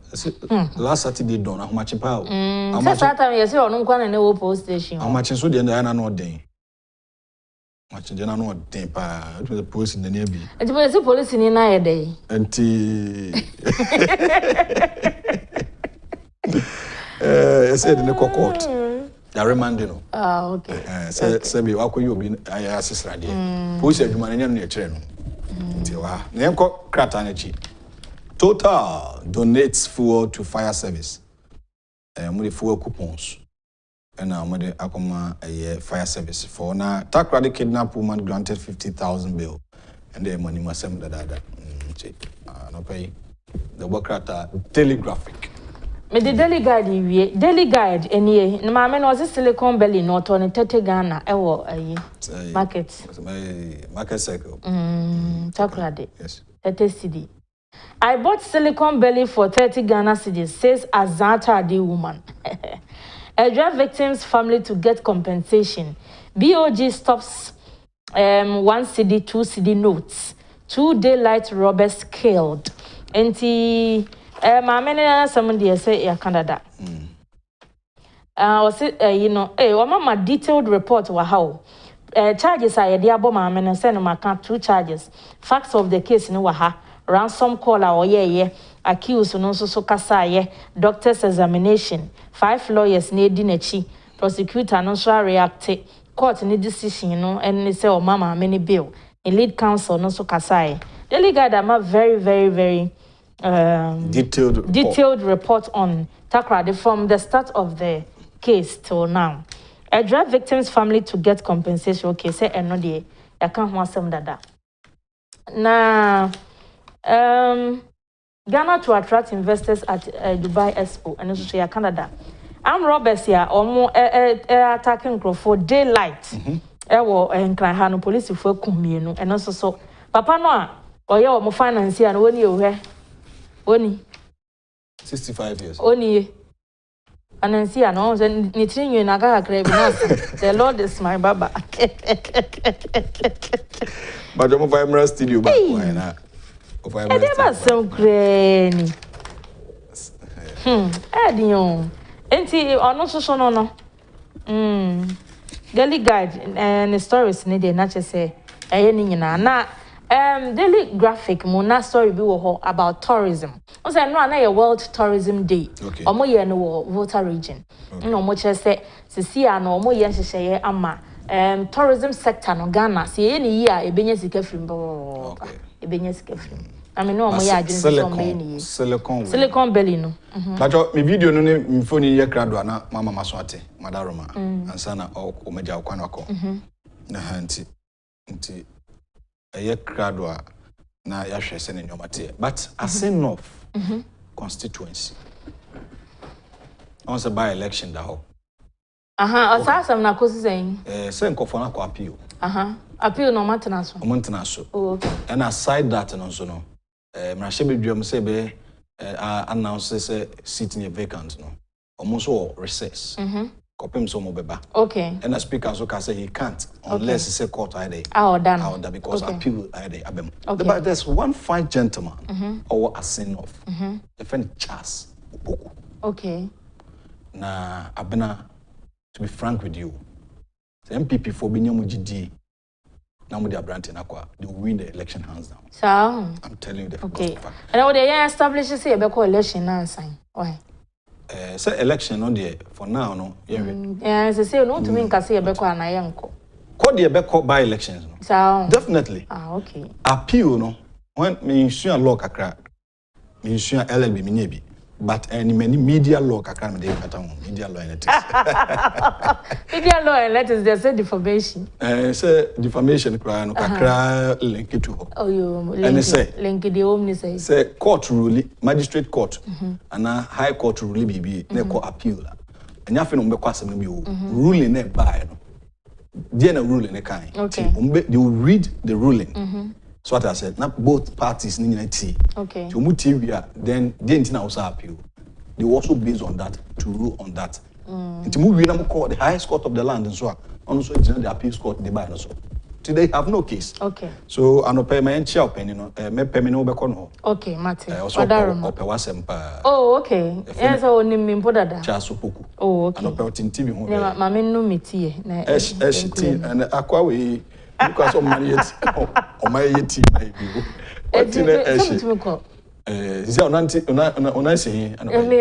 Last Saturday done how much power?
How much time you say on kwa na wo post station.
How much so dey na no den. Much dey na no den pa. It was post in the near be.
Enti police police ni na ye dey.
Enti I said in the court. The remand no.
Ah, okay.
Say be wa koyi obi assessor there. Police adwuma na nyam na kire no. Nti wa. Na enko krata na chi. Total donates fuel to fire service. Mo the fuel coupons. And mo the akoma fire service for na Takrade kidnap woman granted 50,000 bail. And the money must send that. No pay. The workrata Daily Graphic.
Me the Daily Guide enie na ma me no se Silicon Valley no to ne tete Ghana ewo market
circle.
Takrade.
Yes.
30 cedi. I bought Silicon Valley for 30 Ghana cedis, says Azata woman. Urge victims' family to get compensation. BOG stops 1 cedi, 2 cedi notes. 2 daylight robbers killed. Enti my many someone there say ya Canada. Was it mama detailed report wa how charges are the abo ma many send my account 2 charges. Facts of the case ni wa ha ransom call or accused no so kasa doctor's examination 5 lawyers ne di nachi prosecutor no so react court ni decision no and they say oh mama many bill in lead counsel no so kasa Daily Guide am very very detailed report on Takrade from the start of the case till now. I drive victims' family to get compensation. Okay, say no dey. I can't want some dada. Na Ghana to attract investors at Dubai Expo and also ya Canada. I'm Roberts here. Omo attacking for daylight. Ewo enkran ha no police for kumienu and also so papa no a oye omo financier no woni ehwe. Oni
65 years.
Oni anansi ano so nitrinyu na ga kra bi na the Lord is my baba.
But omo Vimera studio ba why na.
E dey ba some granny. Edion. Enti ono so no. Daily Guide and stories ni dey na che say eye ni nyina na Daily Graphic mo na story bi wo ho about tourism. O say no na World Tourism Day. Omo ye no wo Volta region. No mo che say sisia no omo ye nhyehyeye ama tourism sector no Ghana say ye ni yi a ebenya sika frim bo. Ebenya sika frim. I mean no omo ye adwin so me ni. Silicon Valley no.
But me video no ne mfoni ye krado na mama maso ate madaroma ansa na o meja kwa na ko. Na hanti nti a crowd na yahwe se ne nyomate but asin of constituency on se by election da ho
asasam na kosi sen
se nkofo na ko appeal
appeal no matena so
omontena so
okay
and aside that no so no mrahye bedwam se be announce say seat in vacant no almost recess Kopim so mobeba.
Okay.
And the speaker so can say he can't unless he say court ID.
Done.
Because appeal ID abem. But there's one fine gentleman or a sin of the friend Charles Uboku.
Okay.
Na abena to be frank with you. The MPP for Binyamu GD now with their brand in Aqua, they will win the election hands down.
So
I'm telling you the
okay.
fact.
And now they establish say a election now sign. Why?
Say election on there for now, no.
Yeah, say no to me can say a beko and I uncle.
Call the Beko by elections, no.
So
definitely.
Okay.
Appeal, no. When me sure law Accra, me sure LLB maybe. But any many media law Accra me dey better one. Media law and ethics.
Media law and letters they say defamation.
Say defamation cry no Accra link it to her.
Oh you
and say
link the home ni
say court ruling, magistrate court and high court ruling bibi na court appeal la. Enya fe no be kwasem no bi o. Ruling na buy no. Dey na ruling na kan.
Okay.
They will read the ruling. So what I said, not both parties need unity.
Okay.
So then they didn't also appeal. They also based on that to rule on that. To move we call the highest court of the land and so on. Also the appeal court they buy so. Today have no case.
Okay.
So I no pay my chair pen, you know, me pay me no be kono.
Okay, Mate.
Also ope wasempa.
Oh, okay. Yes, so ni mimpo dada.
Cha sopoku.
Oh, okay.
I no pay TV ho.
Ne ma me no metie na.
And akwa we because of money yet. O my yet na bibo. Zia onanti say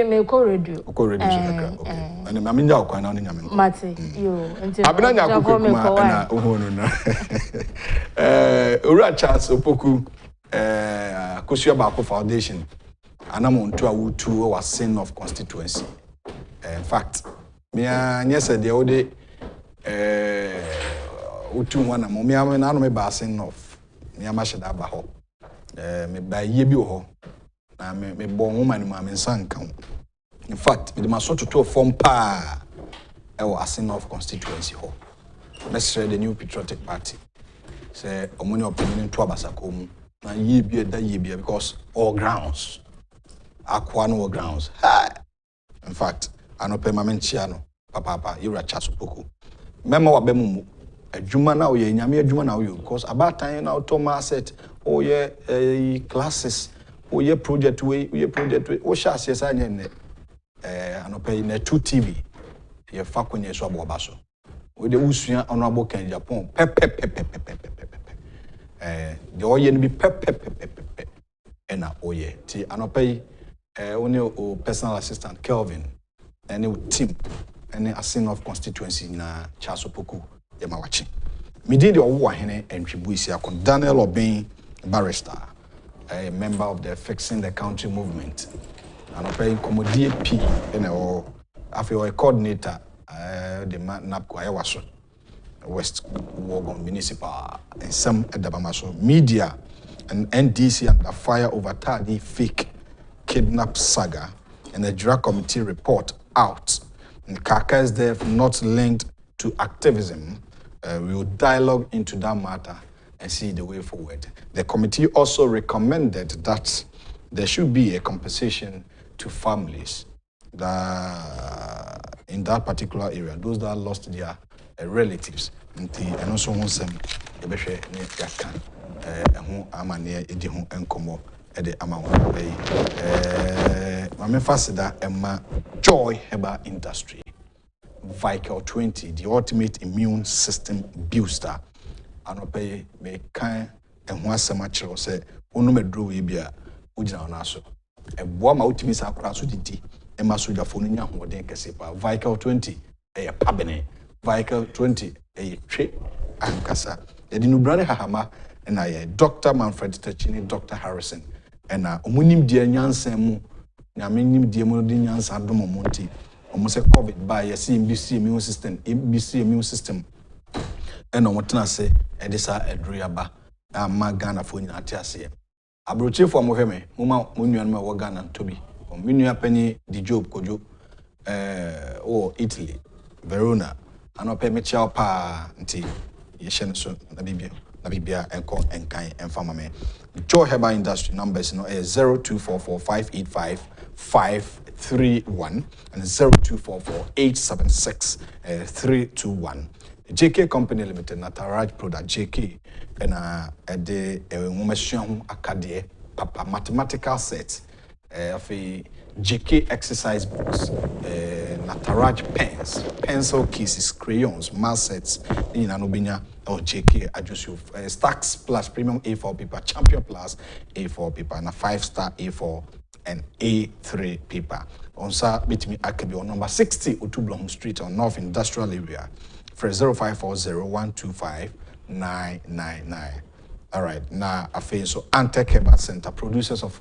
me ko radio.
Ko radio Accra. Okay. And me nya okwan na nyame.
Mate, yo.
Abina nya akoko na ohonu na. Ura Charles Opoku Kosua Bako Foundation. Anamo nto awutu was sin of constituency. In fact, me anya said the ode utu wana mo me na no me ba sin of. Me ama sheda ba ho. Me ba ye bi ho. Na me bon woman ma me nsanka. In fact, me ma so to form pa e was sin of constituency ho. Let's try the new patriotic party. Say omoni opinion to abasakom na ye bi da ye bi because all grounds akwa no grounds. In fact, anope mamenchia no papa Ura Chasopoko. Mema wa bemu adwuma na oye nyame adwuma na oye because about time na automa asset oye classes oye project we o sha asesa nye anope na 2 TV ye fa kwenye so abo so we de usua ono abo kan Agyapong de oye no bi ena oye ti anope only o personal assistant Kelvin and a team and a sin of constituency na Chasopoku Yamawachi. Me did the Owahene and Tribuisia con Daniel Obeng, Barrister, a member of the Fixing the Country movement, and a paying Commodity P and a coordinator, the Napko Ayawaso, West Wogon Municipal, and some at the Bamaso media and NDC under fire over tardy fake kidnap saga and the drug committee report out. And Kaka's death not linked to activism. We will dialogue into that matter and see the way forward. The committee also recommended that there should be a compensation to families that in that particular area, those that lost their relatives. And also want some yakan who amane edi ho enkomo ede amount mame fasida emma joy heba industry Vical 20 the ultimate immune system booster anope me kan ho asema kire say onu medro we bia ugina na so eboa ma utimi sa akora so didi ema sojafo no nya hoden kese pa Vical 20 pabene Vical 20 twe ankasa edi no brane hahama na Dr. Manfred Tachini, Dr. Harrison, and omunim dia nyansan mu, nyame nim dia mu di nyansan do momonti. Omo se COVID by CBC immune system, ABC immune system. And omotena se edisa edriaba ama Ghana fo nyina ate ase. Abroche fo mo hweme, mo nuan ma wo Ghana tobi. Mo nua pani di job kojo Italy, Verona. Anope me chia pa nti ye hye so na bibia. Nabibia enko enkai enfamame. Joy Heba Industry numbers no 0244585531 and 0244876321. JK Company Limited Unauthorized product JK and the woman akade papa mathematical set of JK exercise books Taraj pens, pencil cases, crayons, massets, in Anobinia or JK Ajusu, Stacks Plus Premium A4 paper, Champion Plus A4 paper, and a 5-star A4 and A3 paper. On Sa Bitimi Akabi on number 60 Utublom Street on North Industrial Area for 0540-125-999. All right, now I feel so Antec Herbal Center, producers of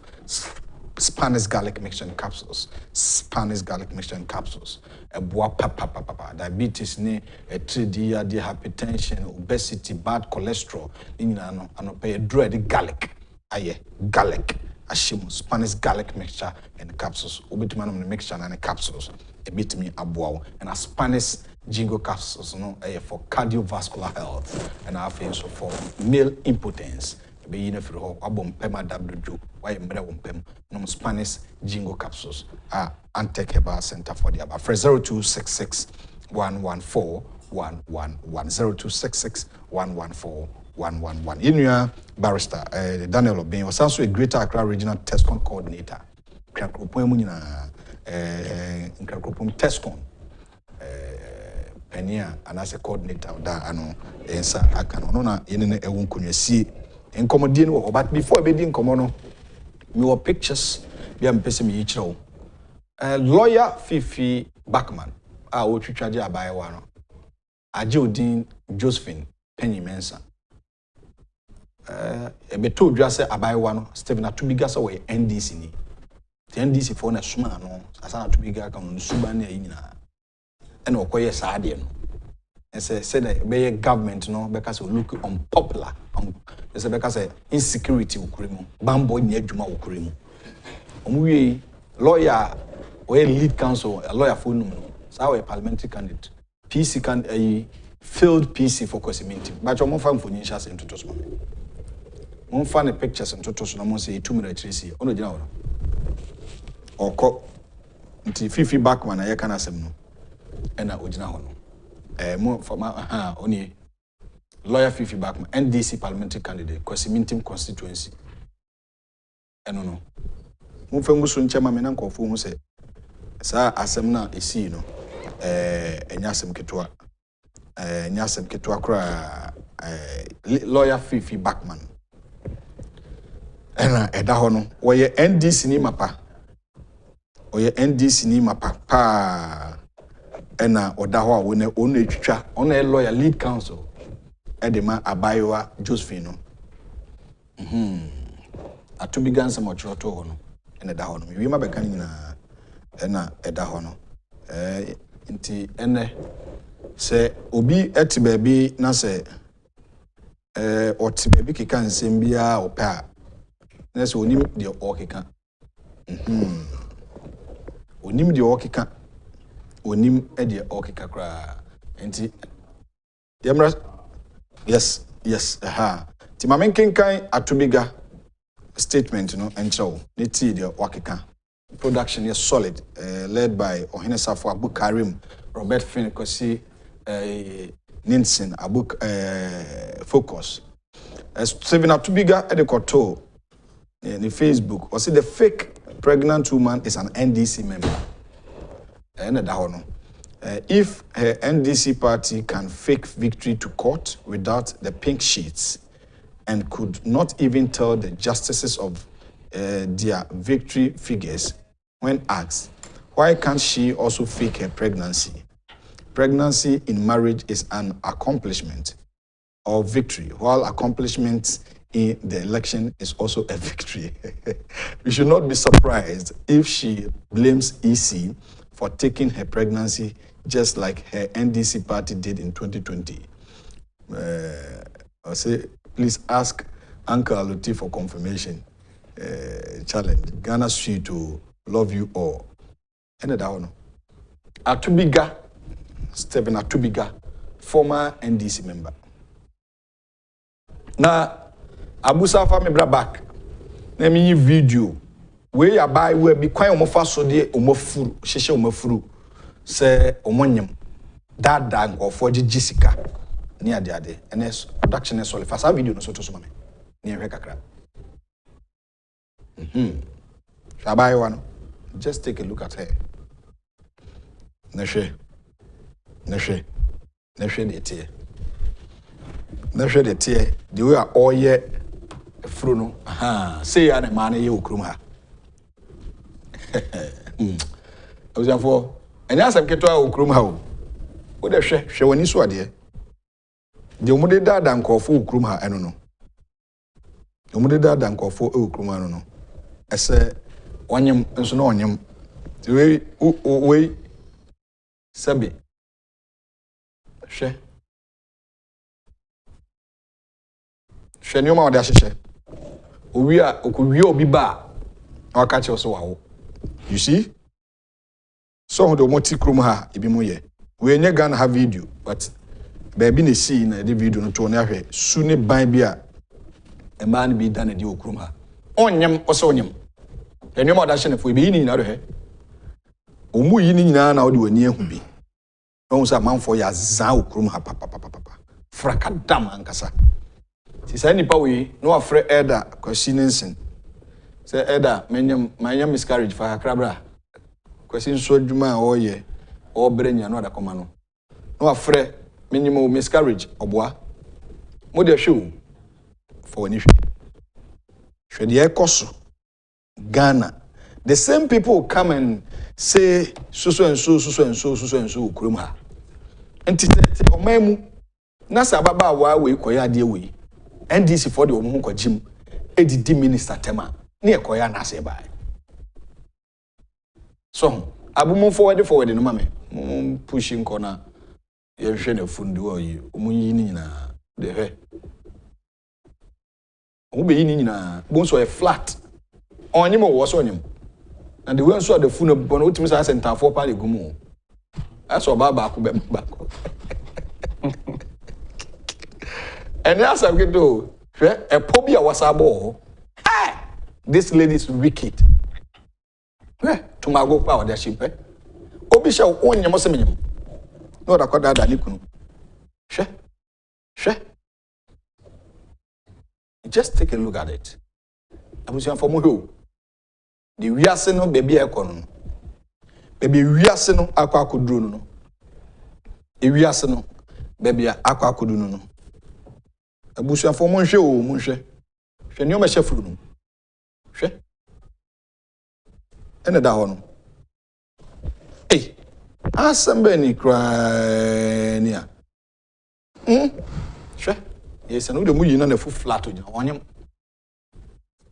Spanish garlic mixture and capsules. Spanish garlic mixture and capsules. Diabetes, a 3D, hypertension, obesity, bad cholesterol. And pay a dread garlic. Aye, garlic. Ashimo, Spanish garlic mixture and capsules. Ubitman mixture and capsules. A bit me abuao. And a Spanish jingo capsules, for cardiovascular health. And I feel so for male impotence. Be in a few abom pema w why pem no Spanish jingo capsules Antec Herbal Center for the above 0266 114 111 0266 114 111 Inuya Barrister Daniel Obeng was also a Greater Accra Regional Tesc Coordinator Krakrupom nyina Krakrupom Tesc Penia and as a coordinator da ano ensa aka no na yene ewu nkonwasi Incomodine, but before I begin, Comono, your pictures be a person me each row. Lawyer Fifi Backman, I will charge you by one. Agyapong Josephine Penny Mensa. A beto just say abai one, Stephen at 2 bigas away, NDC ni. The NDC for a sumano, as I to be gag on Subania ina. And Okoye Sadian. And say that be a government no because we look unpopular. It's because insecurity ukurimu, bambo ni ejuma ukurimu. Omuye lawyer or lead counsel, a lawyer for no. So a parliamentary candidate, PC can a failed PC for Kencity. But you won't find for ninjas into Tosman. Won't find the pictures and Totos no say 2 minutes tracy. Ono jina or co. Until Fifi Backman I can ask him no. And I ojina hono. More for my only lawyer Fifi Backman, NDC parliamentary candidate, Kencity constituency. I don't know. Mufengusun chairman menanko fu hu se sa asem na esi no enyasem ketua nyasem ketua kra lawyer Fifi Backman. Ena eda ho no wo ye NDC ni mapa. Oye NDC ni mapa pa ena oda ho a wo na onu etwitwa ona e lawyer lead counsel edema abayowa Josephine no atubiga nsem ochroto ho no ena da ho no wi ma beka nyina ena eda ho no nti ene se obi eti baabi na se oti baabi keka nsem bia opa na se onim de okeka onim de okeka onim de okeka kra nti yamra yes ti mamenkenkan atubiga statement no encho neti de wakeka production is solid led by Ohene Safo Abu Karim Robert Finikosi Ninsen Abu Focus Steven Atubiga Edekoto in Facebook or see the fake pregnant woman is an NDC member if her NDC party can fake victory to court without the pink sheets and could not even tell the justices of their victory figures when asked, why can't she also fake her pregnancy? Pregnancy in marriage is an accomplishment or victory, while accomplishment in the election is also a victory. We should not be surprised if she blames EC for taking her pregnancy just like her NDC party did in 2020. I say, please ask Uncle Aluti for confirmation. Challenge. Ghana Street to love you all. And that Atubiga, Stephen Atubiga, former NDC member. Now, Abu Safa me bra back. Let me video. Where you buy where be quite omofa so de omofuru, sheshe omofuru. Se omonyem. Dad or for Jessica. Near the ade. And yes, production is solid. Fast video no so to mame. Near Kakra. Shall buy one? Just take a look at her. Neshe de tie. Neshe de tie. The way all ye fruno. Aha. Say ya ne man ye ukrum ha. Abusafo. Enya asem keto ukrum ha o. Wo de hwe wani so ade. De omude dada nkofo ukrum ha eno no. Omude dada nkofo ukrum ha no. Ese wanyem nso na onyem. We sabi. Hwe nyoma ode ahyehyɛ owi a okuwi obi ba na aka che so wawo you see so ho do moti krom ha ebi mu ye we nye Ghana ha video but baby ne see na the video no to na hwɛ su ne ban bi a e man bi da na di okrom ha onyem oso onyem nyoma ode ahye ne fo ebi ni nyina do he omu yi ni nyina na ode wani ehu bi no say manfo ya za okrom ha papa frakadam ankasa ti say nipa we no afre elder kwasi nensen say elder manyam miscarriage fa Accra bra kwasi nso adwuma a oye obrenya no adakoma no afre minimum miscarriage oboa mo de hwe for ni hwe de ekoso Ghana the same people come and say so okrom ha entity omamu na sababa wa we koya de we NDC for the omu kwajim edidi minister tema na ekoya na ase bai so abumu forward no mame pushing corner ye hwe na fundu oyi omu yi ni nyina de hwe omu be yi ni nyina bonso e flat onyim wo so onyim na the way so the funu bono utimi sa center for pa legumu aso baba ko be mbako and as I'm going to a pobia was a ball. This lady is wicked. To my go power, their ship. Obisha own your mossemium. No, I call that Nikun. She. Just take a look at it. I was for Muhu. The Riasino baby econ. Baby Riasino aqua could do no. The Riasino baby aqua could do no. Abusia for monhwe o monhwe hwe ne o ma hyefuru no hwe ene da ho no asamba ni kra ni a hwe yes no de mu yi na fu flat o onyem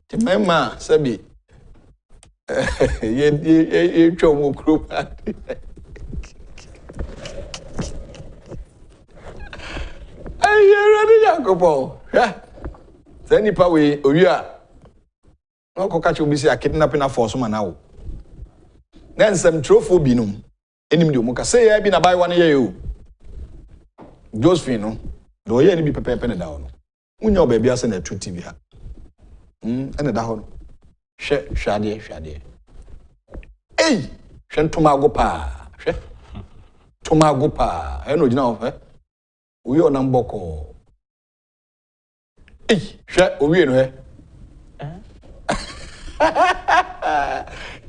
te mema sabi ye twa mo kro Agyapong. Yeah. Say nipa we owi a no ko ka che obi say kidnapping na force man na wo. Na nsem trofo bi no. Enim de omu ka say ya bi na bai wan ye o. Josephine no. Do ye ni bi pepepe na da ho no. Unya oba bi ase na True TV ha. Ene da ho no. Hwade. Hwe ntomago pa. Hwe. Tomago pa. E no gina ho we on mboko hwe owie no he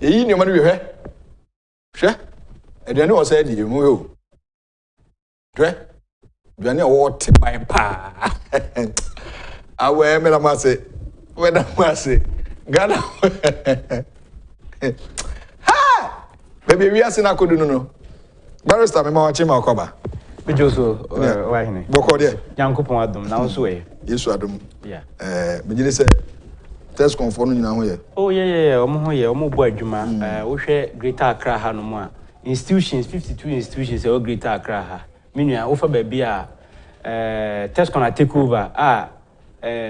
yi ni o ma no hwe eduane o say di mu yo hwe eduane o te ban pa awe me na mase Ghana ha baby we are sina kodu no Barrister me ma wachi ma okoba
Bijoso wa hine.
Boko de.
Yankopon adom na so e.
Yesu adom.
Yeah.
Me gire se Tesc confor no nyina ho ye.
Oh yeah, omo ho ye, omo bo adwuma. Wo hwe Greater Accra ha no mo a. Institutions 52 institutions e Greater Accra ha. Menua wo fa ba bi a Tesc na take over.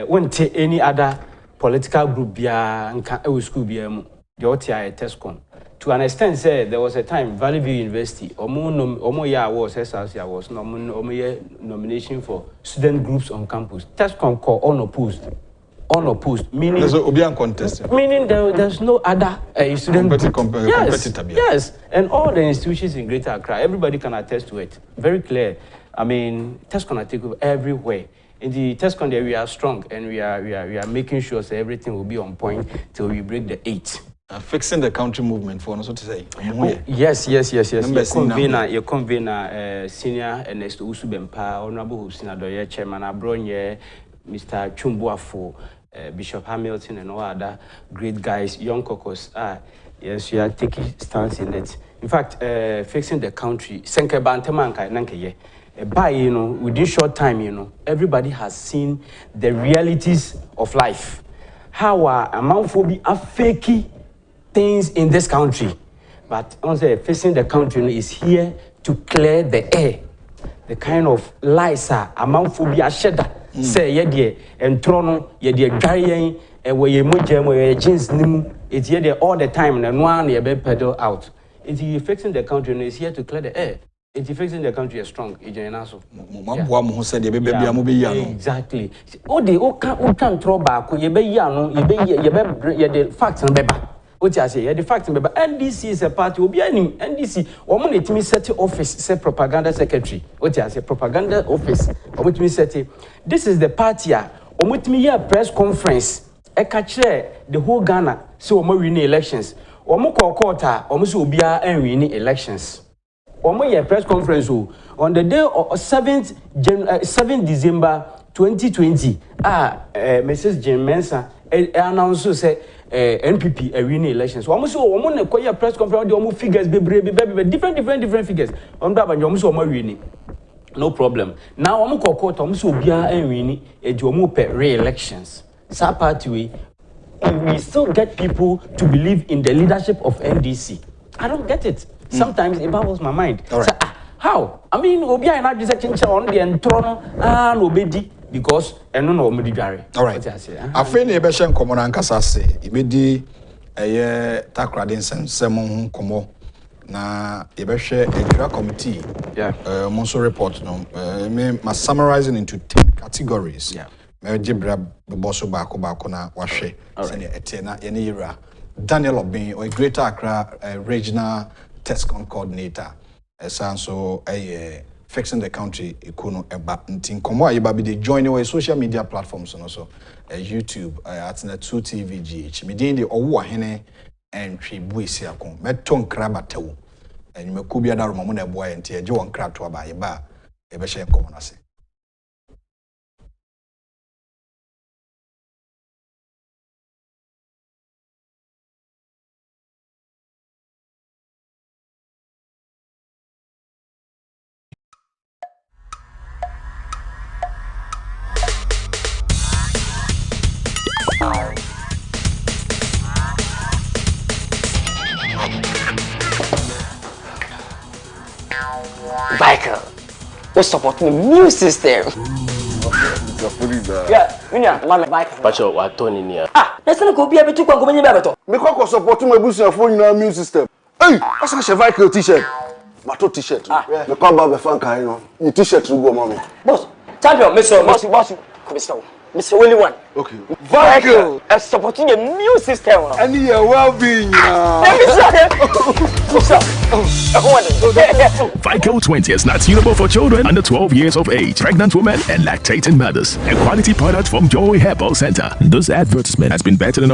Won't any other political group bia nka e school bia mu. The OTI Tesc. To an extent, say there was a time Valley View University, omo ya was SRC was omo nomination for student groups on campus. Test call unopposed, meaning
there's a contest.
Meaning there's no other student
competitor.
Yes, and all the institutions in Greater Accra, everybody can attest to it. Very clear. I mean, Test can take over everywhere. In the Test there we are strong and we are making sure that everything will be on point till we break the 8.
fixing the country movement for so to say.
Yes. Your convener, senior Ernest Usubempa, Honorable Husina Chairman Abronye, Mr. Chumbuafo, Bishop Hamilton, and all other great guys, young caucus. Yes, we are taking stance in it. In fact, fixing the country, Senke Bantamanka, Nankeye. By within short time, everybody has seen the realities of life. How amounphobia are fakey things in this country. But also facing the country is here to clear the air. The kind of lies are amounphobia shedda. Say ye and trono ye drying where ye mujem where jeans nimu. It's here all the time and one ye be pedal out. It's fixing the country is here to clear the air. It's fixing the country is strong. Exactly. Oh, can't throw back. You be young, you be facts and beba. What I say, the fact remember, NDC is a party, will be any NDC, or money to me set office, say propaganda secretary. What I say, propaganda office, or what me set. This is the party, or what me here press conference, a catch the whole Ghana, so we win elections, or more quarter, or Musu Bia and win elections. Or more press conference on the day of 7th December 2020. Mrs. Jane Mensa announced say NPP winning elections. Almost all a press conference, almost figures, different figures. On that, and almost all winning. No problem. Now I'm going to almost be a winning a re-elections. Sa party we still get people to believe in the leadership of NDC. I don't get it. Sometimes it baffles my mind.
Right.
So, how? I mean, Obia and I just change on the entrono nobody because and no Mudigari.
All right. I feel the Beshan Common Ankasa say, Ibidi a year Takradins and Semon Como na Ebeshe a committee.
Yeah.
Monso report no. Must summarizing into 10 categories.
Yeah.
Jibra Bosso Bako na Washe. Etena Yenira. Daniel Obeng or Greater Accra regional Tesc coordinator. So fixing the country ikuno eba ntin komo ayiba be join our social media platforms and also YouTube at the 2TVGH midin de owo ahene entwe buisi akon meto nkra batawo enyimaku bia da romo na eboa enti eje won nkra to aba yeba ebe hye komo na se.
Michael, we're supporting the new system. Yeah, Michael.
But you are Tony near.
Let's not go be able to go many better.
Because supporting my business phone in our new system. Hey, that's a Michael t-shirt. Mato t-shirt. The combat the fun kind of your t-shirt to go, mommy.
Boss, champion, Mr. Mr. Willie one.
Okay.
Michael is supporting a new system.
And your well-being.
Vico 20 is not suitable for children under 12 years of age, pregnant women, and lactating mothers. A quality product from Joy Herbal Center. This advertisement has been vetted and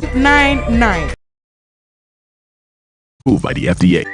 approved by the FDA.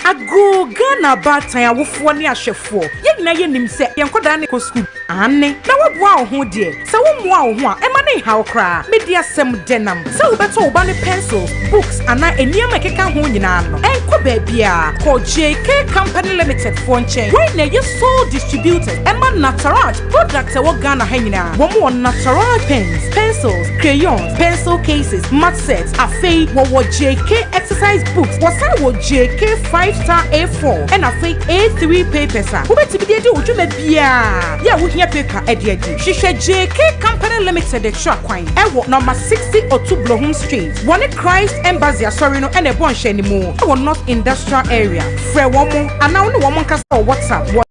Ago Ghana batan awofo ne ahwefo ye nyina ye nim se ye nkoda ne ko school ane na woboa wo ho de se wo moa wo ho a e ma ne haw kra media sem denam se wo beto wo ba ne pencils books ana eniam ekeka ho nyina no enko ba bia ko JK Company Limited for nchen we na ye sole distributors e ma natural products e wo Ghana ha nyina wo mo natural pens pencils crayons pencil cases mat sets afei wo JK exercise books wo sa wo JK 5-star A4 and a fake A3 papers. Who bet to be do what you may be? Yeah, we hear paper at the edge. She said JK Company Limited, the truck wine. Number 60 or 2 Blohum Street. One Christ Embassy, sorry, no, and a bunch anymore. Our North Industrial Area. Fre woman, and now no woman can WhatsApp.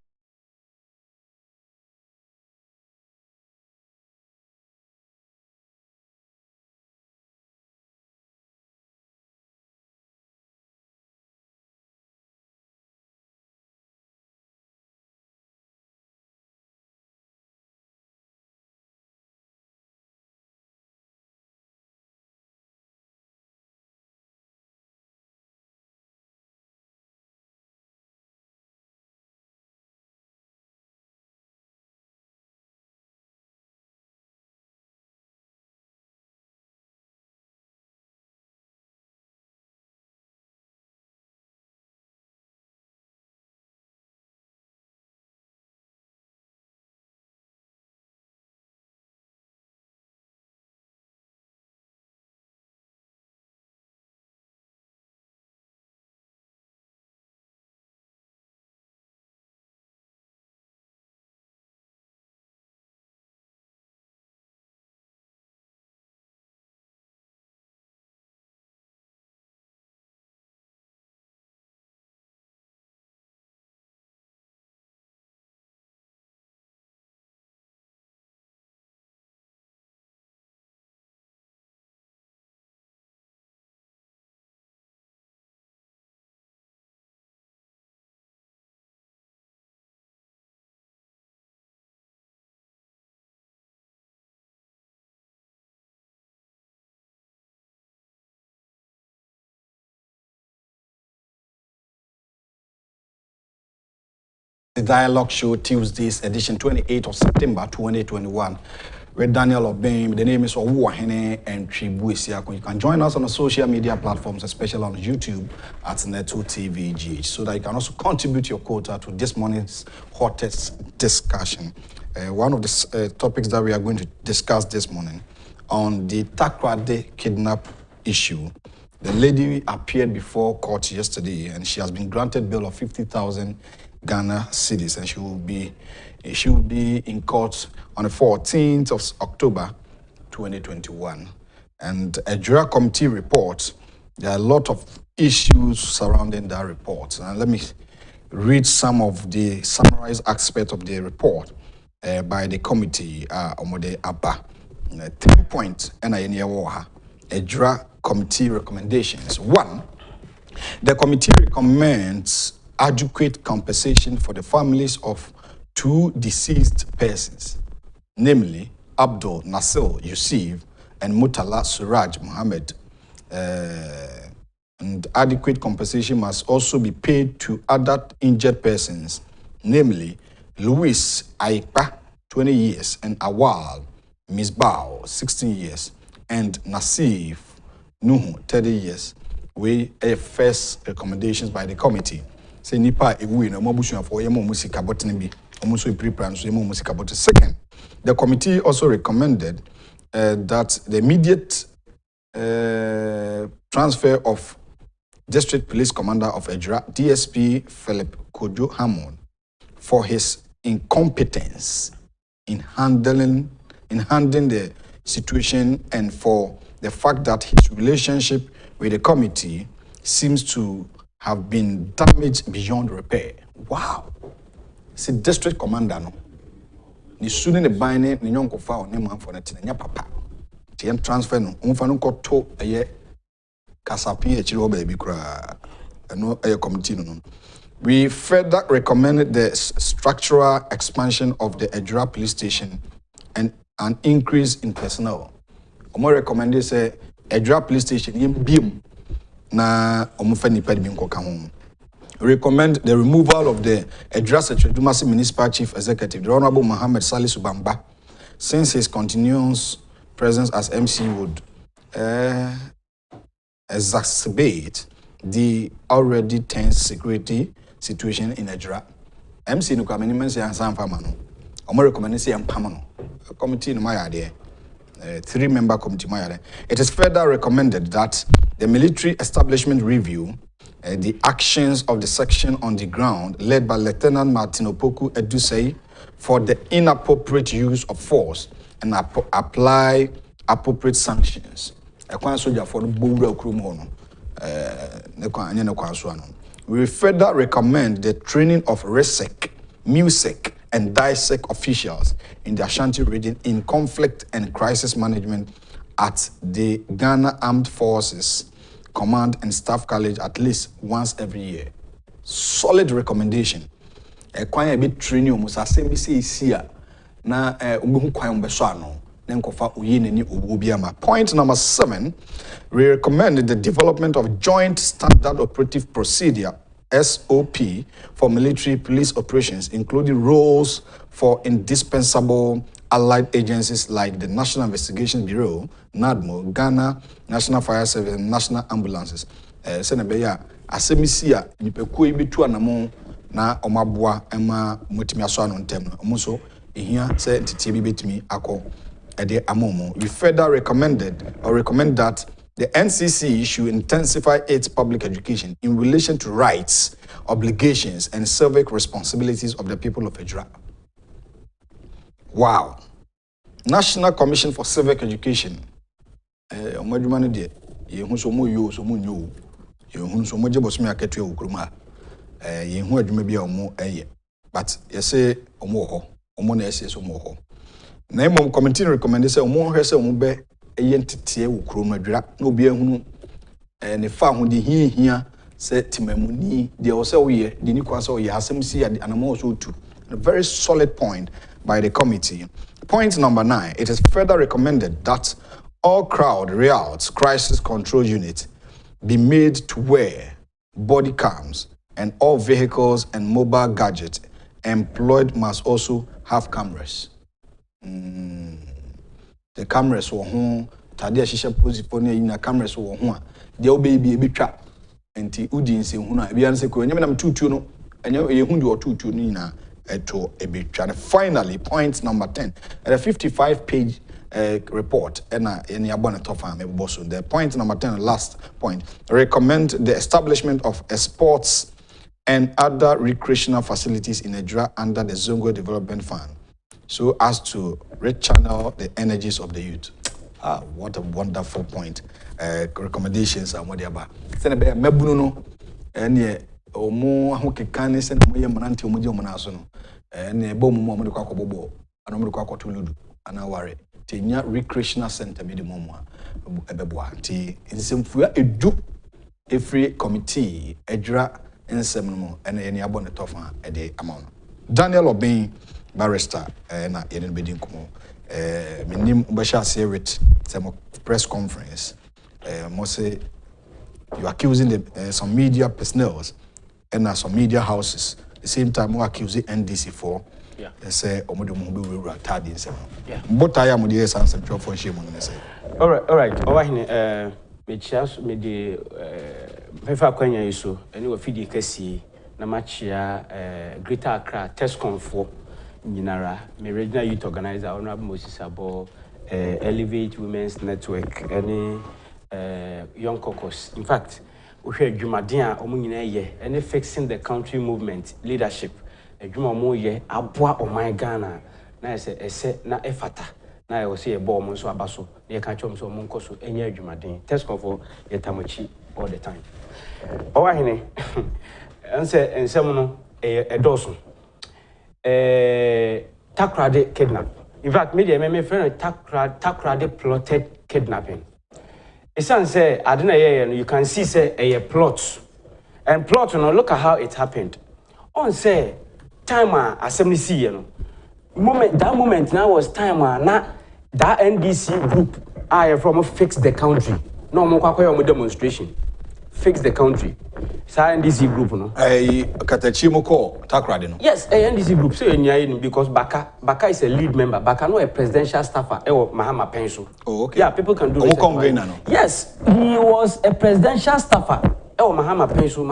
the Dialogue Show, Tuesdays, edition 28th of September 2021, with Daniel Obeng. The name is Owuahene and Tribuisiako. You can join us on the social media platforms, especially on YouTube at Neto TVG, so that you can also contribute your quota to this morning's hottest discussion. One of the topics that we are going to discuss this morning on the Takrade kidnap issue. The lady appeared before court yesterday, and she has been granted bail of 50,000 Ghana cedis, and she will be in court on the 14th of October 2021. And a jury committee report, there are a lot of issues surrounding that report. And let me read some of the summarized aspects of the report by the committee, Omode Abba. 10 points, and a jury committee recommendations. 1, the committee recommends adequate compensation for the families of 2 deceased persons, namely Abdul Nasir Yusuf and Mutala Suraj Muhammad. And adequate compensation must also be paid to other injured persons, namely Louis Aikpa, 20 years, and Awal Misbah, 16 years, and Nasif Nuhu, 30 years. We first recommendations by the committee. Say nipa ewu na mabusu afo yemo musika botene bi omuso prepare so yemo musika botene. Second, the committee also recommended that the immediate transfer of District Police Commander of Accra, DSP Philip Kojo Hammond, for his incompetence in handling the situation, and for the fact that his relationship with the committee seems to have been damaged beyond repair. Wow. See, district commander no. Ni suni ne bine ni nyonko fa o ne man for na nya papa. Ti em transfer no, umfa no koto eye kasapi e chiri o ba bi kura. No eye committee no. We further recommended the structural expansion of the Accra police station and an increase in personnel. Omo recommended say Accra police station yem biem na omufa nipa bi nkoka ho. Recommend the removal of the Accra Dumasi Municipal Chief Executive, the Honorable Mohammed Salisu Bamba, since his continuous presence as MC would exacerbate the already tense security situation in Accra. MC no kwameni mense ansan fama no. Omo recommend say ampama no. Committee no ma there. 3-member committee. It is further recommended that the military establishment review the actions of the section on the ground led by Lieutenant Martin Opoku Edusei for the inappropriate use of force and apply appropriate sanctions. We further recommend the training of RESEC, MUSEC, and DISEC officials in the Ashanti region in conflict and crisis management at the Ghana Armed Forces Command and Staff College at least once every year. Solid recommendation. Kwan a bit training almost assembly say na ubehu kwan mbeso ano na nkofa oyi nani owo biama. Point number 7, we recommend the development of joint standard operative procedure SOP for military police operations, including roles for indispensable allied agencies like the National Investigation Bureau, NADMO, Ghana National Fire Service, and National Ambulances. Senebeya, asemisia nipekuo ibitu anamo na omabua ema mutimi aso ano ntem no. Omuso ehia se ntiti bi betimi akọ ede amomo. We further recommend that the NCC should intensify its public education in relation to rights, obligations, and civic responsibilities of the people of Accra. Wow. National Commission for Civic Education. Omadumane de yehu so mo yo so mo nyo. Yehu so mo je bosumi aketu e okroma. Yehu adwuma bia omo eye. But yese omo ho. Omo na yese so mo ho. Na imom committee recommend say omo hwese omo be eye ntete okroma adwira na obi ehunu ne fa ho de hia say timamuni de o say oye de ni kwa say oye asem si anamo so tu. A very solid point by the committee. Point number 9, it is further recommended that all crowd reouts crisis control units be made to wear body cams and all vehicles and mobile gadgets employed must also have cameras. The cameras were home. Tadia shisha posiponia ina cameras were home. The baby a bit trap. Enti audience huna. Bianse ko nyame nam tutu no. Enye yehundi o tutu ni na eto a bit trap. Finally, point number 10. At a 55-page report and in Yabona Tofa Bosso. The point number 10, last point, recommend the establishment of a sports and other recreational facilities in Accra under the Zongo Development Fund, so as to rechannel the energies of the youth. What a wonderful point. Recommendations are what they are. Senabe mebuno and omo ahokekane se na moye manante omoje omonaso no ne bo mo mo de kwakọ bobo ana mo de kwakọ toludu ana ware tenya recreational center bi de mo mo ebeboa ti nsemfua edu every committee Accra nsem no ene ye ne abo ne tofa e de amount. Daniel Obeng Barrister na ye ne bedi nkomo menim ubasha say with some press conference mo say you accusing some media personnel and some media houses. The same time, we accuse NDC for say omodo mo be we tadi nsem. But I am the answer for shame on say.
All right. Owahine me chias me de fefa kwanya yiso eni wa fidi kasi na machia Greater Accra Tesc for nyinara me regional youth organizer Honorable Moses Abo Elevate Women's Network any Young Caucus. In fact, we hear Jumadia Omunye ye any fixing the country movement leadership. A Juma Moye Abwa o my Ghana na se na efata na I was a bomb so abaso near Kachom so Munkoso any Jumadin Tesc for Yetamochi all the time. Owahine answer and semono a dozen Takrade kidnap. In fact, media my friend Takrade plotted kidnapping. It's say I don't know you can see say a plot. And plot look at how it happened. On say time assembly see that moment now was time na that NDC group I from fix the country. No more kwakwa demonstration. Fix the country. Sa NDC group no.
Katachimo ko Takrade no.
Yes, a NDC group say because Baka is a lead member. Baka no a presidential staffer. Mahama Penso.
Oh, okay.
Yeah, people can do this.
No?
Yes, he was a presidential staffer. Mahama Penso.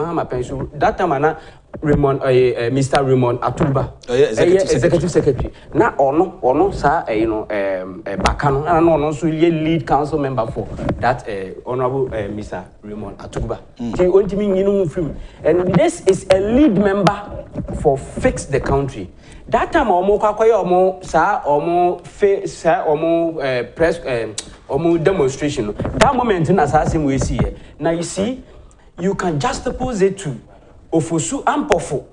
That time Mr. Raymond Atuba. Executive Secretary. Now ono sa Bakano and ono so lead council member for that honorable Mr. Raymond Atuba. And this is a lead member for Fix the Country. That time press demonstration. That moment in assassin we see. Now you see, you can juxtapose it to Ofosu Ampofo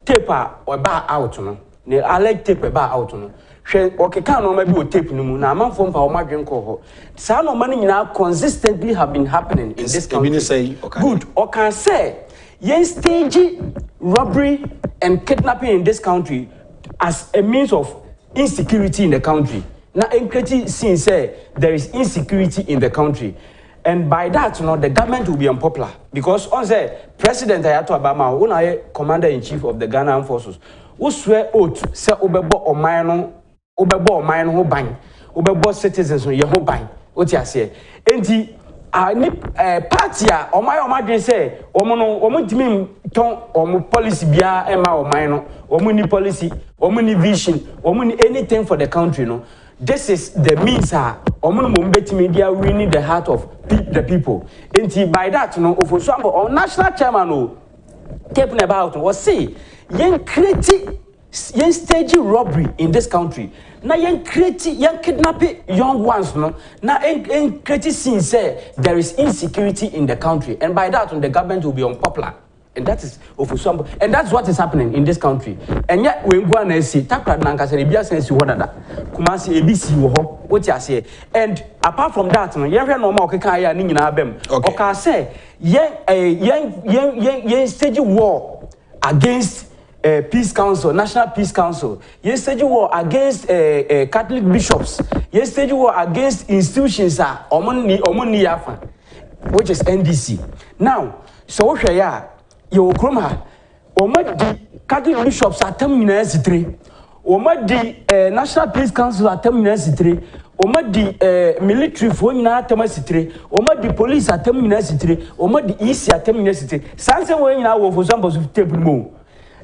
tape or bar out no. Ne alleg tape bar out no. Hwe okeka no ma bi o tape no mu na amanfo mpa o madwen ko ho. Sa no mani nyina consistently have been happening in this country. Good. Or can say yen stage robbery and kidnapping in this country as a means of insecurity in the country. Now enkreti since say there is insecurity in the country. And by that, the government will be unpopular. Because on the President Ayato Obama, who is Commander-in-Chief of the Ghana Armed Forces, who swear oath, say Obebo or mine who bang, Obebo citizens on your whole bang. What you say? And the party, or my say, Omo ton or policy bia Emma or mine, or money policy, or money vision, or money anything for the country, no. This is the means Kencity Media winning the heart of the people. And by that, for example, our national chairman taking about was say, yen stage robbery in this country. Now yen kidnapping young ones, no. Now yen since say there is insecurity in the country, and by that, the government will be unpopular. And that is and that's what is happening in this country. And yet we go and see Takrade nankasa ebia sense wo dada. Kumasi ebisi wo ho. What you say? And apart from that, no yen hwe no ma okeka ya ni nyina abem. Oka say yen stage war against Peace Council, National Peace Council. Yen stage war against Catholic bishops. Yen stage war against institutions omoni yafa, which is NDC. Now, so what ya you kroma Omadi Catholic bishops atem nyina sitre. Omadi National Police Council atem nyina sitre. Omadi military fo nyina atem sitre. Omadi police atem nyina sitre. Omadi EC atem nyina sitre. Sanse wo nyina wo for some of table mo.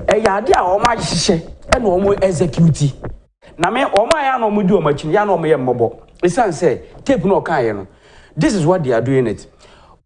Yade a oma hihye e na omo execute. Na me oma ya na omo di omo chini ya na omo ye mmobo. Esan say tape no kan ye no. This is what they are doing it.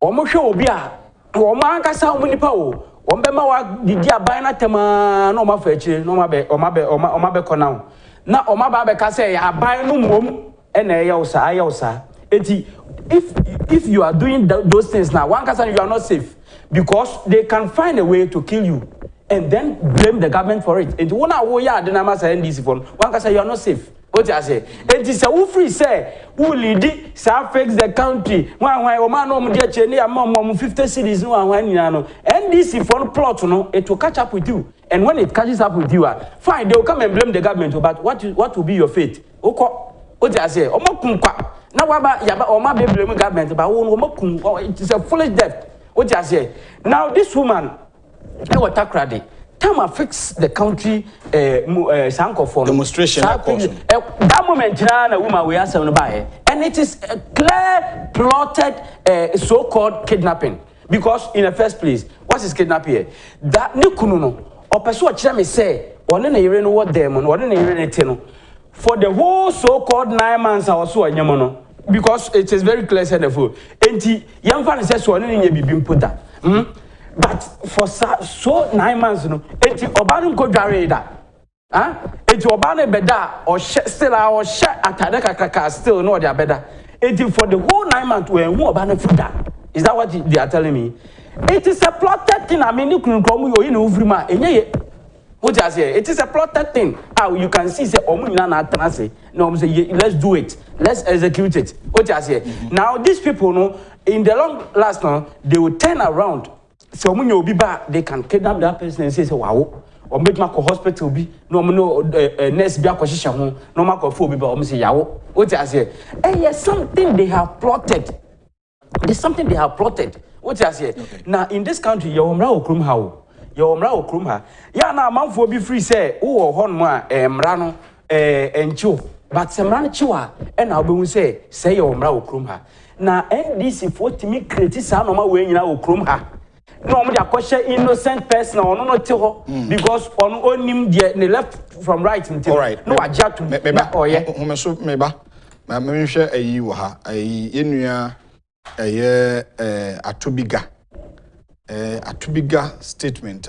Omo hwe obi a omo ankasa omo nipa o. Ombema wa didi aban na tema na oma fa akire na oma be kona na oma ba be ka say aban no mom e na eya usa eti if you are doing those things now one person you are not safe because they can find a way to kill you and then blame the government for it. Eti wona wo ya de na ma say NDC for one person you are not safe. What I say? Eti say who free say who lead say fix the country. Wan o man no mo dey che ni am 50 cities no wan nyina no. NDC for plot no it will catch up with you. And when it catches up with you, fine they will come and blame the government but what will be your fate? Oko what I say? Omokum kwa. Na waba yaba o ma be blame government but wo omokum it is a foolish death. What I say? Now this woman I was Accra. Time fix the country sanko for
demonstration
that moment na woman we ask no buy and it is a clear plotted so-called kidnapping because in the first place what is kidnapping here that ni kunu no opeso kire me say one na yere no what them no one na yere ne te no for the whole so-called 9 months I was so anyam no because it is very clear and full enti yemfa ne say so one na nya bibi mputa but for so 9 months no enti oba no ko dware da enti oba no beda or still or atade kakaka still no dey beda enti for the whole 9 months when who oba no fuda is that what they are telling me? It is a plotted thing. I mean you can come you in Uvrima enye what I say it is a plotted thing. How you can see say omu nyina na atanase no say let's do it, let's execute it. What I say now these people no in the long last no they will turn around. So when you be back, they can kidnap that person and say, wow, or make my hospital be no nurse be a position home, no matter for be but say yawo. What I say? Yes, something they have plotted. There's something they have plotted. What I say? Okay. Now in this country, your umra okrum how? Your umra okrum ha. Ya na man for be free say, oh hon mo mrano encho. But semran chiwa and Obeng say your umra okrum ha. Na NDC for timi create sa no ma we nyina okrum ha. No, me question innocent person or no tell because on onim the left from right until right. No Agyapong oh yeah so meba me hwe ayi wo ha ayi enua atubiga statement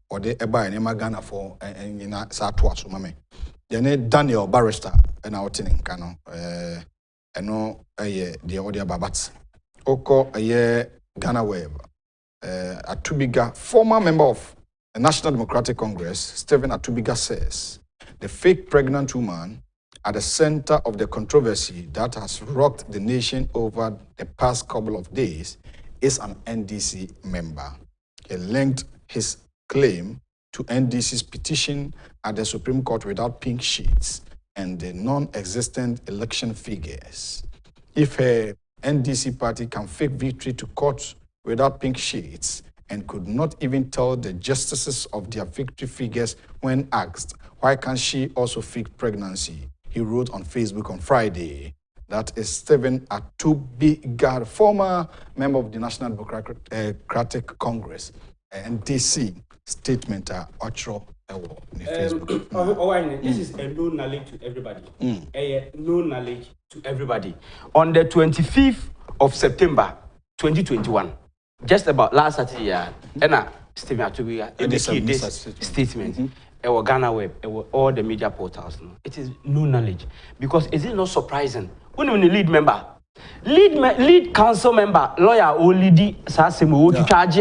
or the eba ne magana for nyina sa to aso mame ye Daniel Barrister na wotin nka no eno de odi ababat oko Ghana Web Atubiga, former member of the National Democratic Congress, Stephen Atubiga says the fake pregnant woman at the center of the controversy that has rocked the nation over the past couple of days is an NDC member. He linked his claim to NDC's petition at the Supreme Court without pink sheets and the non-existent election figures. If a NDC party can fake victory to court without pink sheets and could not even tell the justices of their victory figures when asked, why can't she also fake pregnancy? He wrote on Facebook on Friday. That is Stephen Atubiga, former member of the National Democratic Congress, NDC statement Ochro Ewo on Facebook. This is a no knowledge to everybody. A no knowledge to everybody. On the 25th of September 2021, just about last Saturday, and Stephen Atubiga made this statement. Our Ghana Web, all the media portals. It is no knowledge because is it not surprising? When you lead member, lead council member, lawyer, or lead Sasimo to charge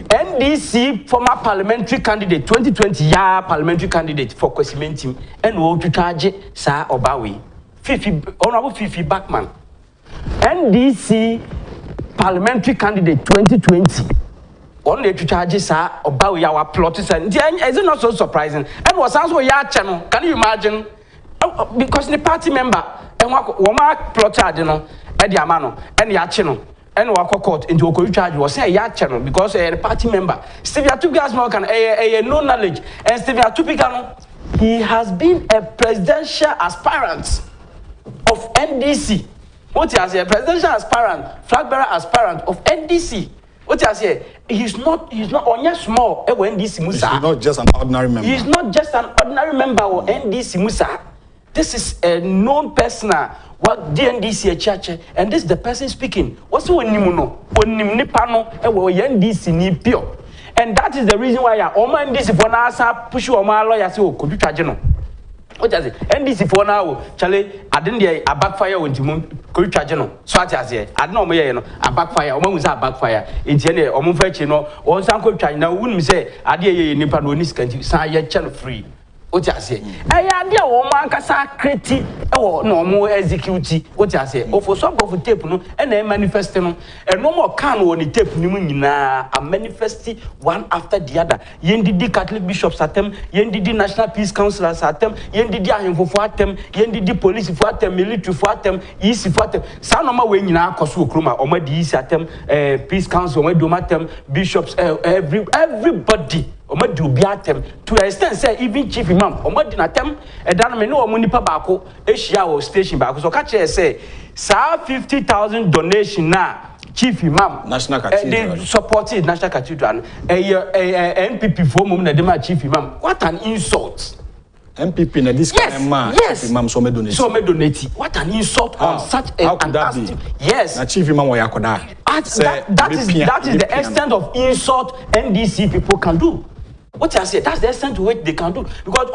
NDC former parliamentary candidate, 2020 parliamentary candidate for Kwesimentim, and will to charge Sir Obawi, Honorable Fifi Backman, NDC parliamentary candidate 2020. Only to charge sir about our plot is it not so surprising? And was also your channel. Can you imagine? Because the party member and what plot no Eddie Amano and your channel. and wako court into a charge was say ya channel because a party member. Steve Atupica can no knowledge, and Steve Atupica he has been a presidential aspirant of NDC. What you say, a presidential aspirant, flag bearer aspirant of NDC. What you say, he's not on your small NDC Musa.
He's not just an ordinary member.
He's not just an ordinary member of NDC Musa. This is a known person. What DNDC a church, and this is the person speaking. What's the nimuno? Onimnipano, NDC ni pure. And that is the reason why Oma NDC for now push you Oma lawyer so could you charge no? What does it? NDC for now, Charlie, I didn't a backfire when you could charge no. So I say, I don't know, a backfire, Oma was a backfire. It's any or Mufetino or some could charge now. Wouldn't say, I dare you Nipadonis can say your channel free. What you say? I idea woman kasa kreti or no more execute. What you say? Or for some of tape no and then manifest no and no more can on the tape na a manifesting one after the other. Yendi Catholic bishops at them, yendi National Peace Councillors at them, yendi Agyapong for them, yendi police for them, military for them, easy for them. Some of my way na kosu kroma or my easy at them, Peace Council, my domatem, bishops, everybody. Oma do be atem to extent say even chief imam oma di natem e dan me no omo nipa baako e hia wo station baako so ka che say sa 50,000 donation na chief imam
national cathedral
they supported national cathedral NPP for mum na dem chief imam. What an insult.
MPP na this kind of man
yes.
Imam so me donate
what an insult on such
how could that be?
Yes
na chief imam wa yakoda
that is the extent of insult NDC people can do. What I say, that's the extent to which they can do. Because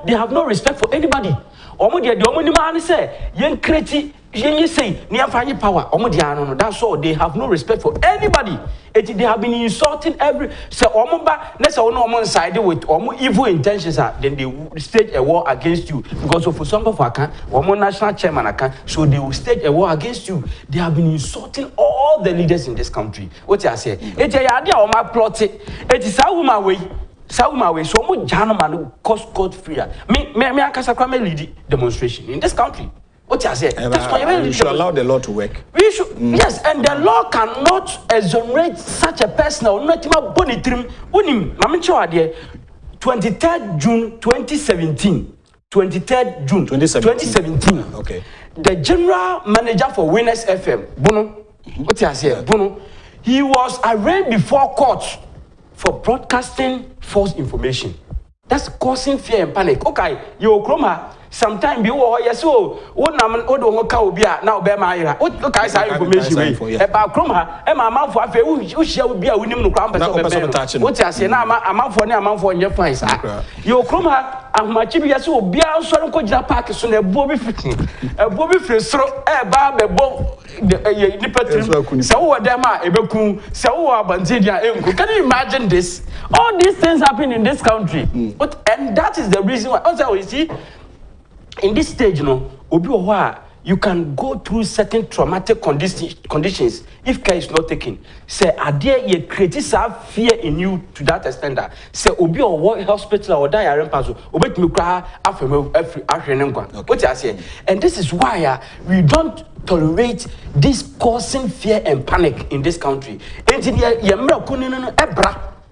they have no respect for anybody. The man say, yen kreti, yen say, near finding power. That's all. They have no respect for anybody. They have been insulting every. So, let's say, on side with evil intentions. Then they will stage a war against you. Because for some of our national chairman, so they will stage a war against you. They have been insulting all the leaders in this country. What I say, it's a idea of my plot. It is how my way. Sauma way so much Janoman cost free. Me akasa lead demonstration in this country. What you say?
We should allow the law to work.
We should yes, and the law cannot exonerate such a person or not even bonitrim. Unim, Mamicho 23rd June 2017. 23rd June 2017.
Okay.
The general manager for Winners FM, Bono, what you say? Bono, he was arraigned before court for broadcasting false information. That's causing fear and panic. Okay, you Kroma, sometime you or yes, so what naman odo ka obia na obe ma ira. What okay say information we about Kroma e ma amanfo afa u hia obi a wonim no kwan person obe. What you say na amanfo ne amanfo nye fine sa. You Kroma ahmachi bi yes obia nso nko gina park so na ebo bi fiti. Ebo bi firi soro e ba bebo nipatrim. So what them are ebeku, so abantidia enku. Can you imagine this? All these things happen in this country. But and that is the reason why also you see in this stage, you can go through certain traumatic conditions if care is not taken. Say, are there you create fear in you to that extent that say obi or hospital or die paso obet me cry after what I say. And this is why we don't tolerate this causing fear and panic in this country.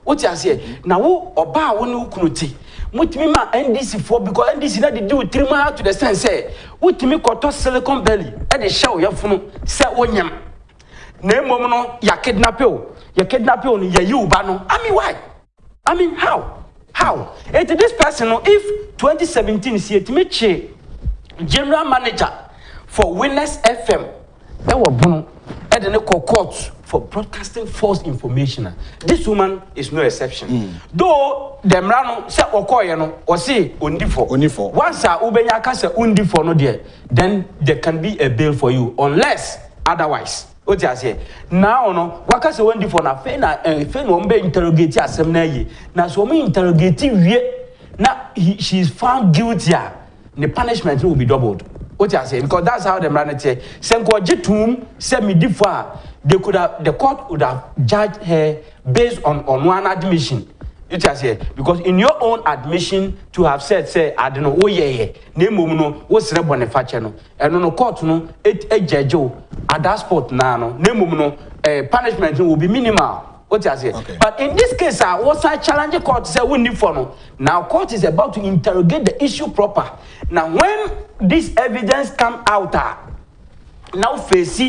What I say now oba wonu kunuti mutimi ma NDC for because NDC na dey do 3 months to the sense say mutimi koto Silicon Valley e dey show yafunu say wonyam na emom no ya kidnap no ya yuba no I mean why? I mean how it this person no if 2017 see etimi che general manager for Winners FM e wo bono e dey court for broadcasting false information. This woman is no exception. Though the mrano say okoye no or say undifo. Once ubenya ka say undifo no there, then there can be a bail for you unless otherwise. What you say? Now no waka say undifo na fe na ombe interrogate asem na yi. Na so me interrogate wie na she is found guilty. The punishment will be doubled. What you say? Because that's how the mrano say. Senko jitum say midifo the court would have judged her based on one admission. You just say because in your own admission to have said say I don't know oh yeah name no what's the boniface no and no court no judge at that spot now no name no punishment will be minimal. What you say? Okay. But in this case, what's a challenge court say we need for no. Now court is about to interrogate the issue proper. Now when this evidence come out, now face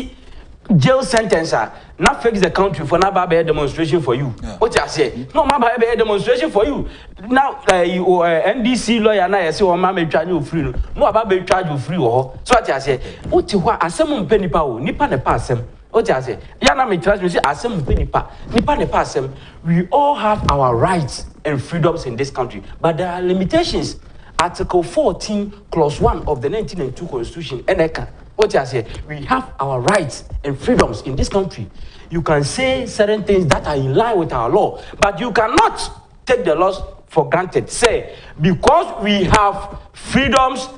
jail sentence, not fix the country for now by demonstration for you. Yeah. What you say? No, my by demonstration for you. Now you NDC lawyer now you say oh my charge you free no about be charge you free oh. So what you say? What you want? Asem mpe nipa o nipa ne pa asem. What you say? Ya na me trust me say asem mpe nipa ne pa asem. We all have our rights and freedoms in this country, but there are limitations. Article 14 clause 1 of the 1992 Constitution NECA. What you say? We have our rights and freedoms in this country. You can say certain things that are in line with our law, but you cannot take the laws for granted. Say, because we have freedoms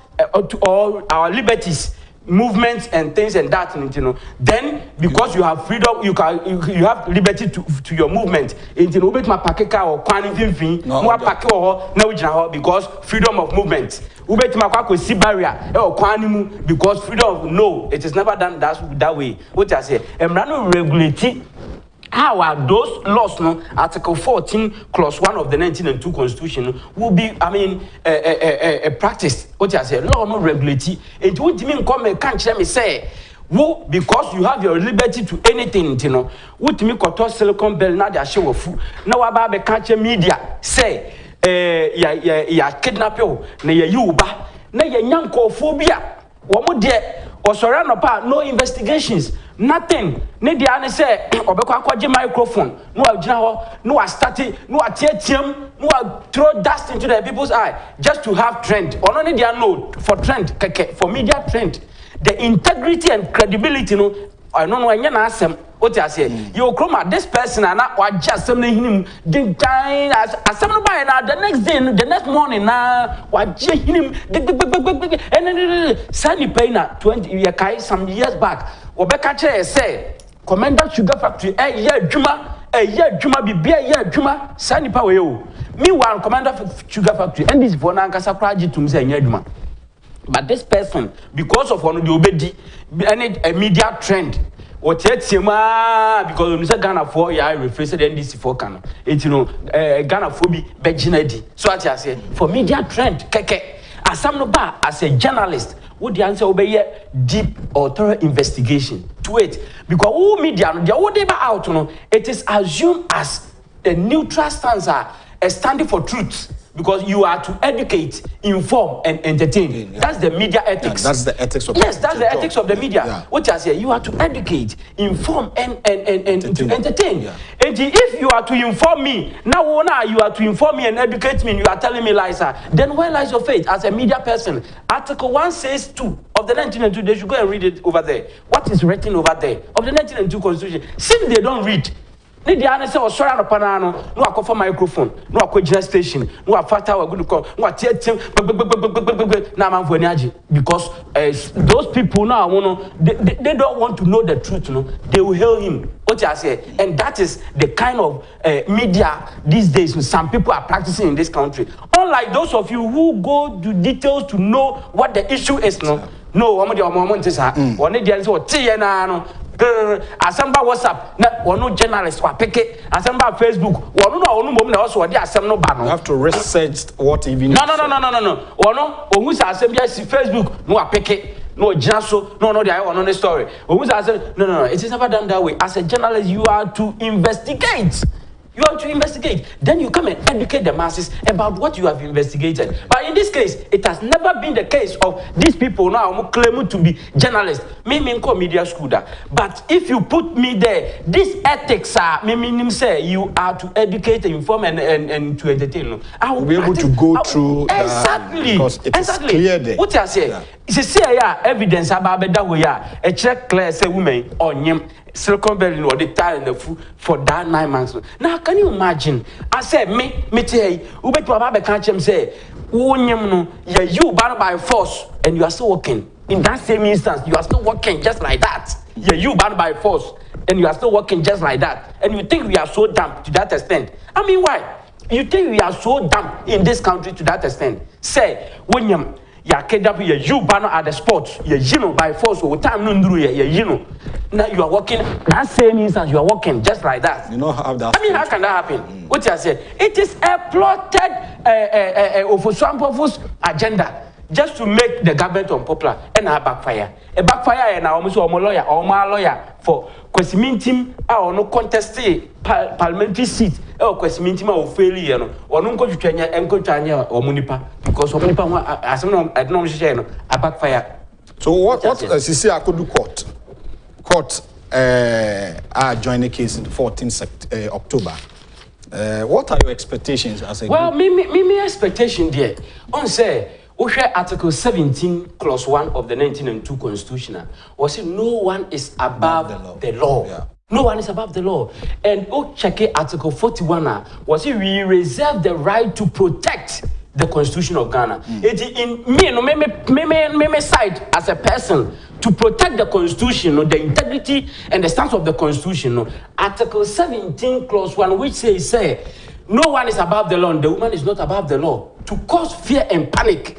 or our liberties, movements and things and that, you know, then because you have freedom, you have liberty to your movement. You know, because freedom of movement. Barrier because freedom no, it is never done that way. What I say, regulate how are those laws no Article 14 clause 1 of the 1992 Constitution will be practiced. What I say, law no regulate it would mean come can't me say wo because you have your liberty to anything, you know. What me koto Silicon Bell na dia show fu na wa ba be catch media say ya kidnap you na ya yuba na ya nyankophobia wo mo de osore no pa no investigations nothing ne dia ne say obekwa akwaje microphone no agina ho no start no atiatiam no throw dust into the people's eye just to have trend or no dia no for trend keke for media trend. The integrity and credibility no I don't know when you asem what you say you chroma this person and na just some him the time as some by na the next day the next morning na waje him and Sunny Payna 20 year kai some years back obeka che say Commander Sugar Factory year djuma bibia year djuma Sunny Power yo meanwhile Commander Sugar Factory and this for na nkasa kwaji tum say year djuma. But this person, because of one of the obedi, a media trend, or because Mr. Ghana for I rephrased NDC for Ghana. It's Ghana phobia, Bejinedi. So I say for media trend, keke. As some no as a journalist, would the answer obey deep or thorough investigation to it? Because all media, they all they out, it is assumed as a neutral stance, a standing for truth. Because you are to educate, inform, and entertain. Yeah. That's the media ethics.
Yeah, that's the ethics of
that's the ethics of the media. Yeah. What I say, you are to educate, inform, and to entertain. Yeah. And if you are to inform me, now you are to inform me and educate me, and you are telling me lies, then where lies your faith as a media person? Article 1 says 2 of the 1992. They should go and read it over there. What is written over there of the 1992 Constitution? Since they don't read. Ni di ane se o sori anopana no no akofa microphone no akogina station no afata wa good call no atietim na manfo ani age because those people now they don't want to know the truth, no, they will hail him. What you say, and that is the kind of media these days some people are practicing in this country, unlike those of you who go to details to know what the issue is. No omo de omo ntisa one dey say o tie na no asamba WhatsApp na one journalist wa peke asamba Facebook one no mom na also dey asem no ba no.
You have to research what even
no one ohun say asem bia si Facebook no wa peke no gina so no dey on the story ohun say asem no it is never done that way. As a journalist you are to investigate. You have to investigate. Then you come and educate the masses about what you have investigated. But in this case, it has never been the case of these people now who claim to be journalists. Me call media school that. But if you put me there, these ethics are me say you are to educate, inform, and to entertain. I will
be able to go through
exactly
because it is clear there.
What you say? It's a evidence about that way. A check clear say women on him. Silicon Valley or the time for that 9 months. Now can you imagine? I said me tell you, ubet baba can't say, you banned by force and you are still working. In that same instance, you are still working just like that. You banned by force and you are still working just like that. And you think we are so dumb to that extent. I mean, why? You think we are so dumb in this country to that extent? Say, when you kid up you banner at the sport, you by force or time you now you are walking that same instance, you are walking just like that.
You know how that.
I mean, how can that happen? What you said? It is a plotted agenda just to make the government unpopular and a backfire. A backfire and almost a lawyer or my lawyer for Kwesimintim or no contest parliamentary seat or Kwesimintim or failure or no go to Kenya and go to or Munipa because of Munipa as I don't know a backfire.
So what Sisi Akodu court are joining the case in the 14th October. What are your expectations as a
well, me expectation there. On say Article 17, Clause 1 of the 1902 Constitution was it no one is above the law. Yeah. No one is above the law. And check Article 41 was it we reserve the right to protect the Constitution of Ghana. It in me side as a person to protect the Constitution, the integrity and the stance of the Constitution. Article 17, Clause 1, which says, no one is above the law, and the woman is not above the law, to cause fear and panic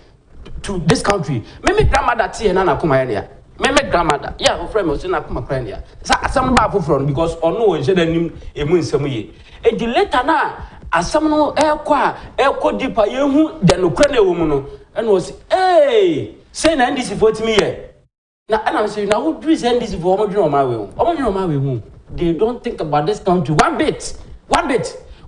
to this country. Me grandmother tia na kuma area. Me grandmother, yeah, friend me say na kuma area. Sa asam ba from because ono we say danim emu nsem ye. E di later na asam no ekwa deeper yehu de no kra na ewo no. And was say na ndisi vote me ye. Na I'm saying now who do send this for omo my way. They don't think about this country one bit.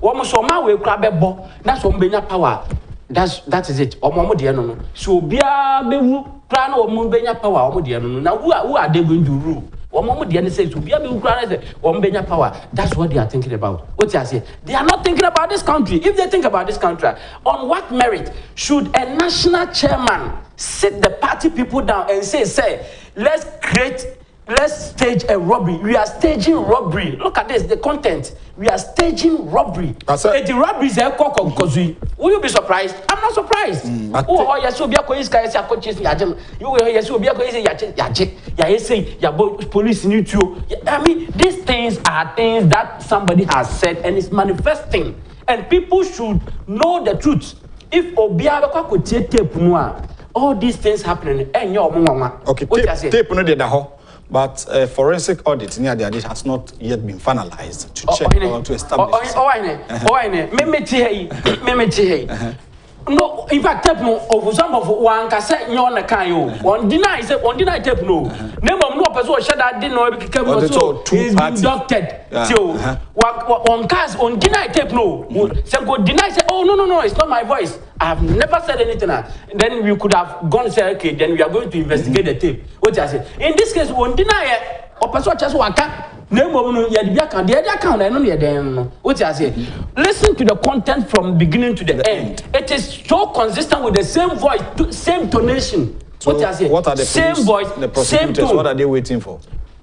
Omo so my way kra bebo. That's omo benya power. That is it. Omo de no. So bia bewu kra na omo benya power omo de no. Now who are they going to rule? Omo de no say so bia bewu kra na say omo benya power. That's what they are thinking about. What you say? They are not thinking about this country. If they think about this country, on what merit should a national chairman sit the party people down and say, let's stage a robbery. We are staging robbery. Look at this, the content. We are staging robbery. The robbery is a cock of Kozui. Will you be surprised? I'm not surprised. Oh, yes, so be a coincidence. You will yes, so be a coincidence. Police need to. I mean, these things are things that somebody has said and is manifesting. And people should know the truth. If Obiaba could take tape noir, all these things happening, and your mama. Okay, tape no de da. But forensic audit near the has not yet been finalized to check or to establish. No, in fact, tape no of some of one cassette no na kayo. One deny tape no. Name of no person said that didn't know because so is inducted. So one case on deny tape no. Some go deny say oh no it's not my voice. I have never said anything. Then we could have gone say okay then we are going to investigate the tape. What I say? In this case one deny it or person just waka. What I say? Listen to the content from beginning to the end. It is so consistent with the same voice, same tonation.
So
what I say?
What are the
same voice,
the prosecutors? Same tone. What are they waiting for?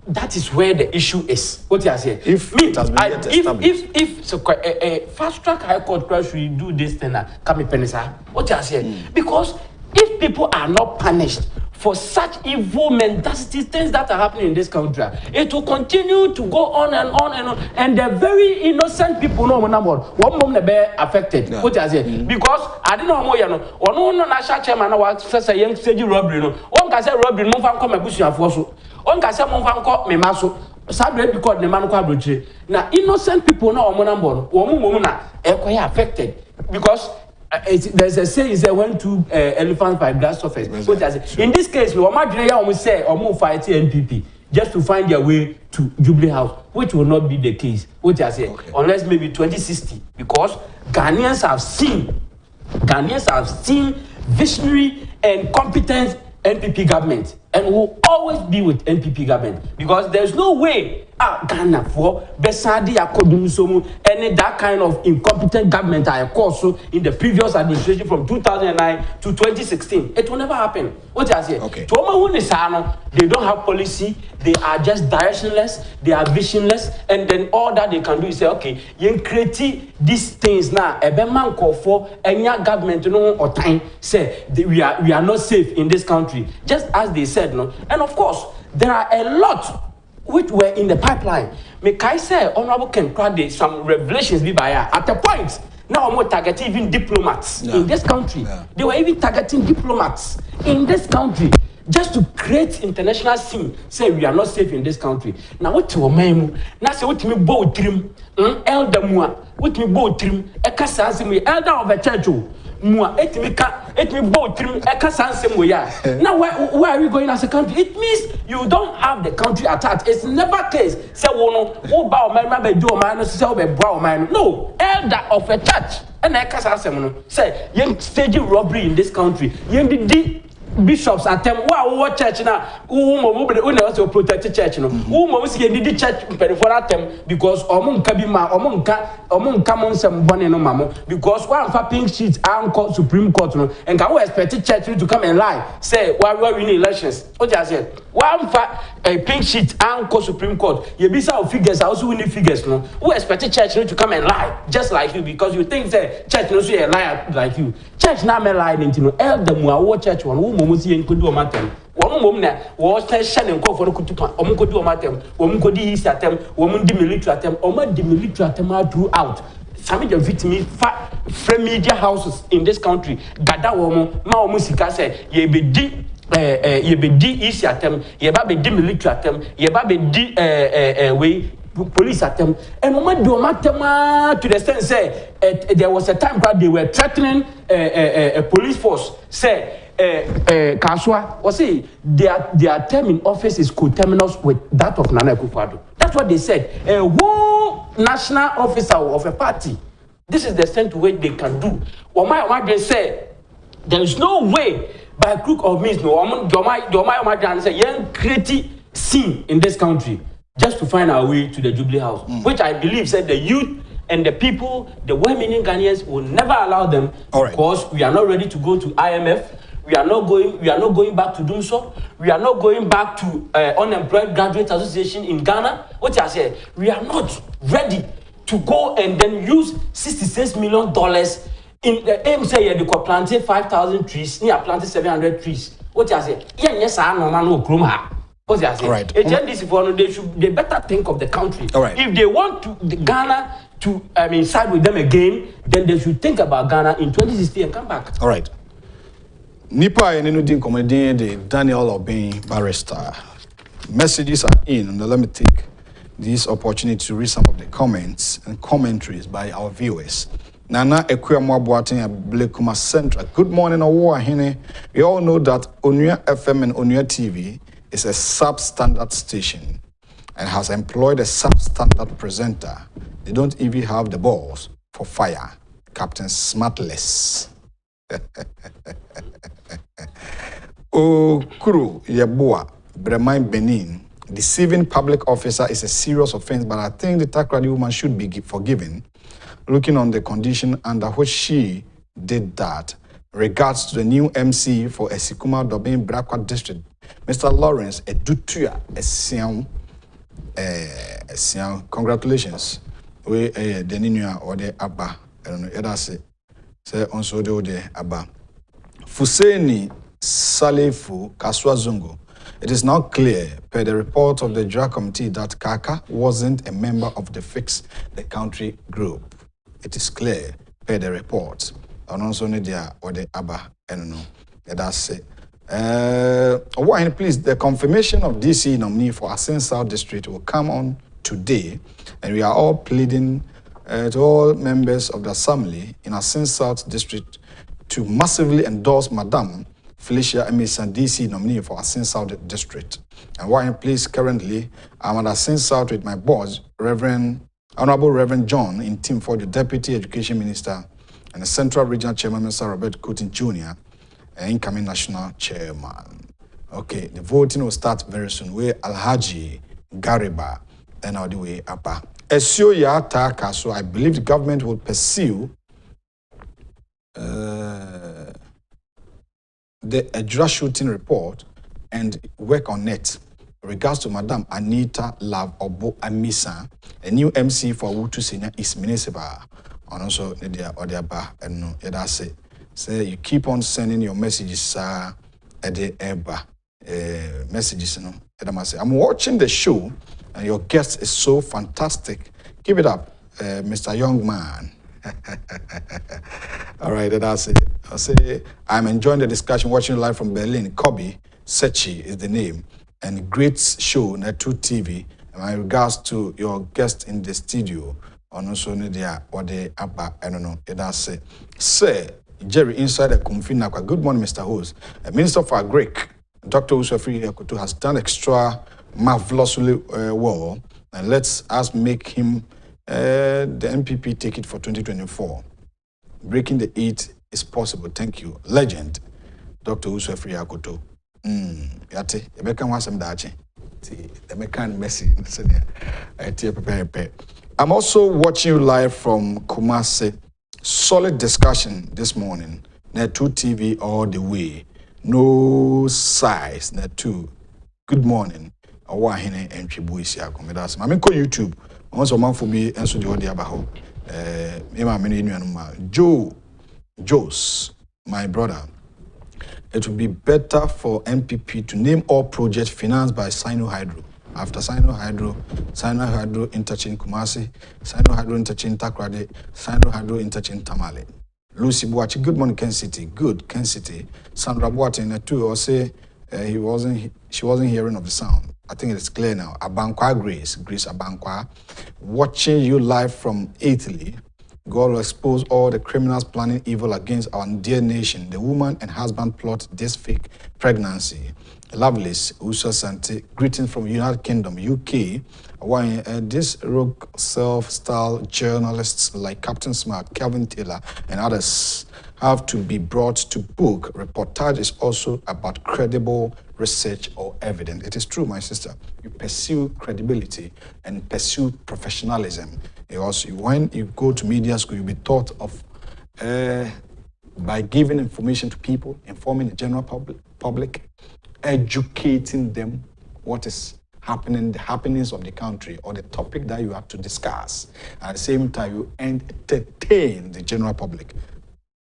That is where the issue is. What I say?
If it has been established.
If so, a fast track high court should do this thing, come penisa. What I say? Because if people are not punished for such evil mentality, things that are happening in this country, it will continue to go on and on and on. And the very innocent people know one moment be affected. Yeah. What I say? Because I didn't know more. Or no national chairman was a young stage robbery. One can say robbery, no one come a bush of force. One can say one call me maso. Sabre because the man called Bruce. Now innocent people know one woman are affected because. There's a saying that went to elephants by glass surface. So in this case, we almost say or fight NPP just to find their way to Jubilee House, which will not be the case. What I say, unless maybe 2060, because Ghanaians have seen visionary and competent NPP government, and will always be with NPP government because there's no way Ghana for Besadi Akodusomu any that kind of incompetent government I course in the previous administration from 2009 to 2016. It will never happen. What I say?
Okay.
They don't have policy. They are just directionless. They are visionless, and then all that they can do is say, okay, you create these things now. A man call for any government no or time say we are not safe in this country, just as they said no. And of course, there are a lot which were in the pipeline. May I say, Honorable Ken Crowdy, some revelations be by at a point.
Now I'm targeting even diplomats in this country. They were even targeting diplomats in this country just to create international scene. Say we are not safe in this country. Now what to me? Now say what me bow trim, elder mua, what me bow trim, eka sanse elder of a church. Mua et me bow trim, eka sanse ya. Now where are we going as a country? It means you don't have the country at heart. It's never case. Say wo bow man be do man say wo be bow man. No, elder of a church. And eka sanse say yen stage robbery in this country. Yen di bishops attempt what church now who also protect the church no who see the church for attempt because omunka bi ma omunka monsem bone no mamo because one for pink sheet anchor Supreme Court no and can we expect the church to come and lie say why we win elections what you say one for a pink sheet anchor Supreme Court you be say figures also winning figures no who expect the church to come and lie just like you because you think say church no so a liar like you church na me lie into no elder mu a church one momusi enkodu o matem wonu mom na wo station enko for kutupa omunkodu o matem omunkodi isi atem omundi military atem omadi military atem throughout some of the victims from media houses in this country gada wo ma o musika say ye be di isi atem ye ba be di military atem ye ba be di we police attempt and moment do matter to the extent say there was a time where they were threatening a police force say Kaswa or say their term in office is coterminous with that of Nana Akufo-Addo. That's what they said. A whole national officer of a party. This is the extent to which they can do. What they say there is no way by crook or means no say young creative scene in this country just to find our way to the Jubilee House, which I believe said the youth and the people, the well-meaning Ghanaians will never allow them because we are not ready to go to IMF. We are not going back to do so. We are not going back to Unemployed Graduate Association in Ghana. What I said, we are not ready to go and then use $66 million in the aim say they could plant 5,000 trees, near planted 700 trees. What I said, yes, I know man no kroma.
Right.
They better think of the country.
Right.
If they want to Ghana to side with them again, then they should think about Ghana in 2016 and come back.
All right. Nipa Enenudin comedian the Daniel Obeng Barrister. Messages are in, and let me take this opportunity to read some of the comments and commentaries by our viewers. Nana Ekwemo Boateng Blekuma Central. Good morning, Owoahene. We all know that Onua FM and Onua TV is a substandard station and has employed a substandard presenter. They don't even have the balls for fire. Captain Smartless. Okuru Yeboah, Bremain Benin. Deceiving public officer is a serious offense, but I think the Takrady woman should be forgiven, looking on the condition under which she did that. Regards to the new MC for Esikuma Dobin Brakwa District, Mr. Lawrence Edutua Esian. Congratulations. We the Ninua or the Abba. I don't know. That's it. Say also the Abba. Fuseni Salefu Kaswa Zungu. It is now clear, per the report of the drug committee, that Kaka wasn't a member of the Fix the Country group. It is clear, per the report. And also Nidia or the Abba. I don't know. That's it. Please, the confirmation of DC nominee for Asin South District will come on today, and we are all pleading to all members of the Assembly in Asin South District to massively endorse Madam Felicia Emerson, DC nominee for Asin South District. And please, currently, I'm at Asin South with my boss, Honorable Reverend John, in team for the Deputy Education Minister and the Central Regional Chairman, Mr. Robert Kutin Jr., incoming national chairman. Okay, the voting will start very soon. We Alhaji Gariba, then all the way up. Esio ya taka, so I believe the government will pursue the Ejura shooting report and work on it. Regards to Madam Anita Love Obo Amisa, a new MC for Wutu Senior is municipal. And also Nidia Odiaba and no, that's it. Say you keep on sending your messages at the Eba messages. No, I'm watching the show and your guest is so fantastic. Keep it up, Mr. Young Man. All right, that's it. I'll say I'm enjoying the discussion, watching live from Berlin. Kobe Sechi is the name, and great show, Netu TV. And my regards to your guest in the studio. On also Nidia or the Abba, I don't know. That's it. Sir Jerry inside the Kumfinakwa. Good morning, Mr. Host. Minister for Agric, Dr. Usafri Yakutu, has done extra marvelously well. And let's make him the MPP ticket for 2024. Breaking the 8 is possible. Thank you. Legend, Dr. Usafri Yakutu. Yate, Rebecca wants some dachi. The Mekan Messi. I'm also watching you live from Kumasi. Solid discussion this morning. Netu TV all the way. No size. Netu. Good morning. Awahine and Chibuisi Akomedas. I'm on YouTube. Also, man for me and so the audio about Joes, my brother. It would be better for MPP to name all projects financed by Sino-Hydro. After Sino-Hydro interchange Kumasi, Sino-Hydro interchange Takrade, Sino-Hydro interchange Tamale. Lucy Boachi, good morning, Kencity. Good, Kencity. Sandra Boatin, too, or say she wasn't hearing of the sound. I think it's clear now. Abankwa Grace Abankwa, watching you live from Italy. God will expose all the criminals planning evil against our dear nation. The woman and husband plot this fake pregnancy. Lovelace, Usa Sante, greetings from United Kingdom, UK. Why this rogue self-style journalists like Captain Smart, Calvin Taylor, and others have to be brought to book. Reportage is also about credible research or evidence. It is true, my sister. You pursue credibility and pursue professionalism. When you go to media school, you'll be taught of by giving information to people, informing the general public, educating them what is happening, the happenings of the country or the topic that you have to discuss. At the same time, you entertain the general public.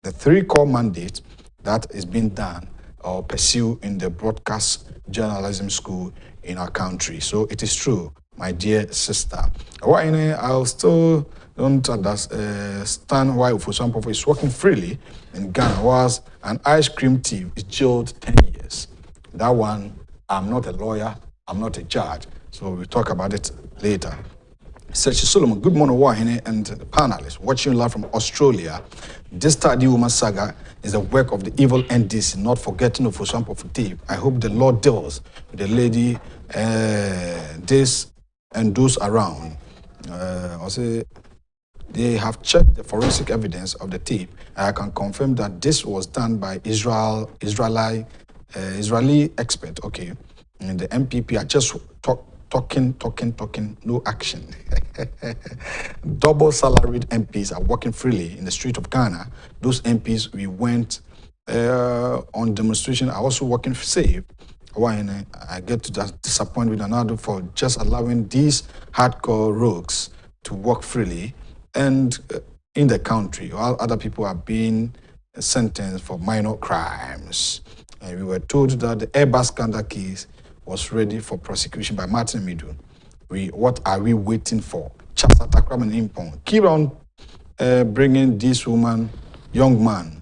The 3 core mandates that is being done or pursued in the broadcast journalism school in our country. So it is true, my dear sister. I'll still don't understand why for some people is working freely in Ghana, was an ice cream thief is jailed 10 years. That one, I'm not a lawyer, I'm not a judge, so we'll talk about it later. Sechi Solomon, good morning, Wahine and the panelists. Watching live from Australia. This study woman saga is the work of the evil NDC, not forgetting of Osampo Futi. I hope the Lord deals with the lady, this and those around. Also, they have checked the forensic evidence of the tape. I can confirm that this was done by Israeli expert. Okay, and the MPP are just talking, no action. Double salaried MPs are working freely in the street of Ghana. Those MPs we went on demonstration are also working safe. Why I get to disappoint with another for just allowing these hardcore rogues to work freely and in the country, while other people are being sentenced for minor crimes. And we were told that the Airbus scandal case was ready for prosecution by Martin Midu. What are we waiting for? Charles Atakram and Impong. Keep on bringing this young man,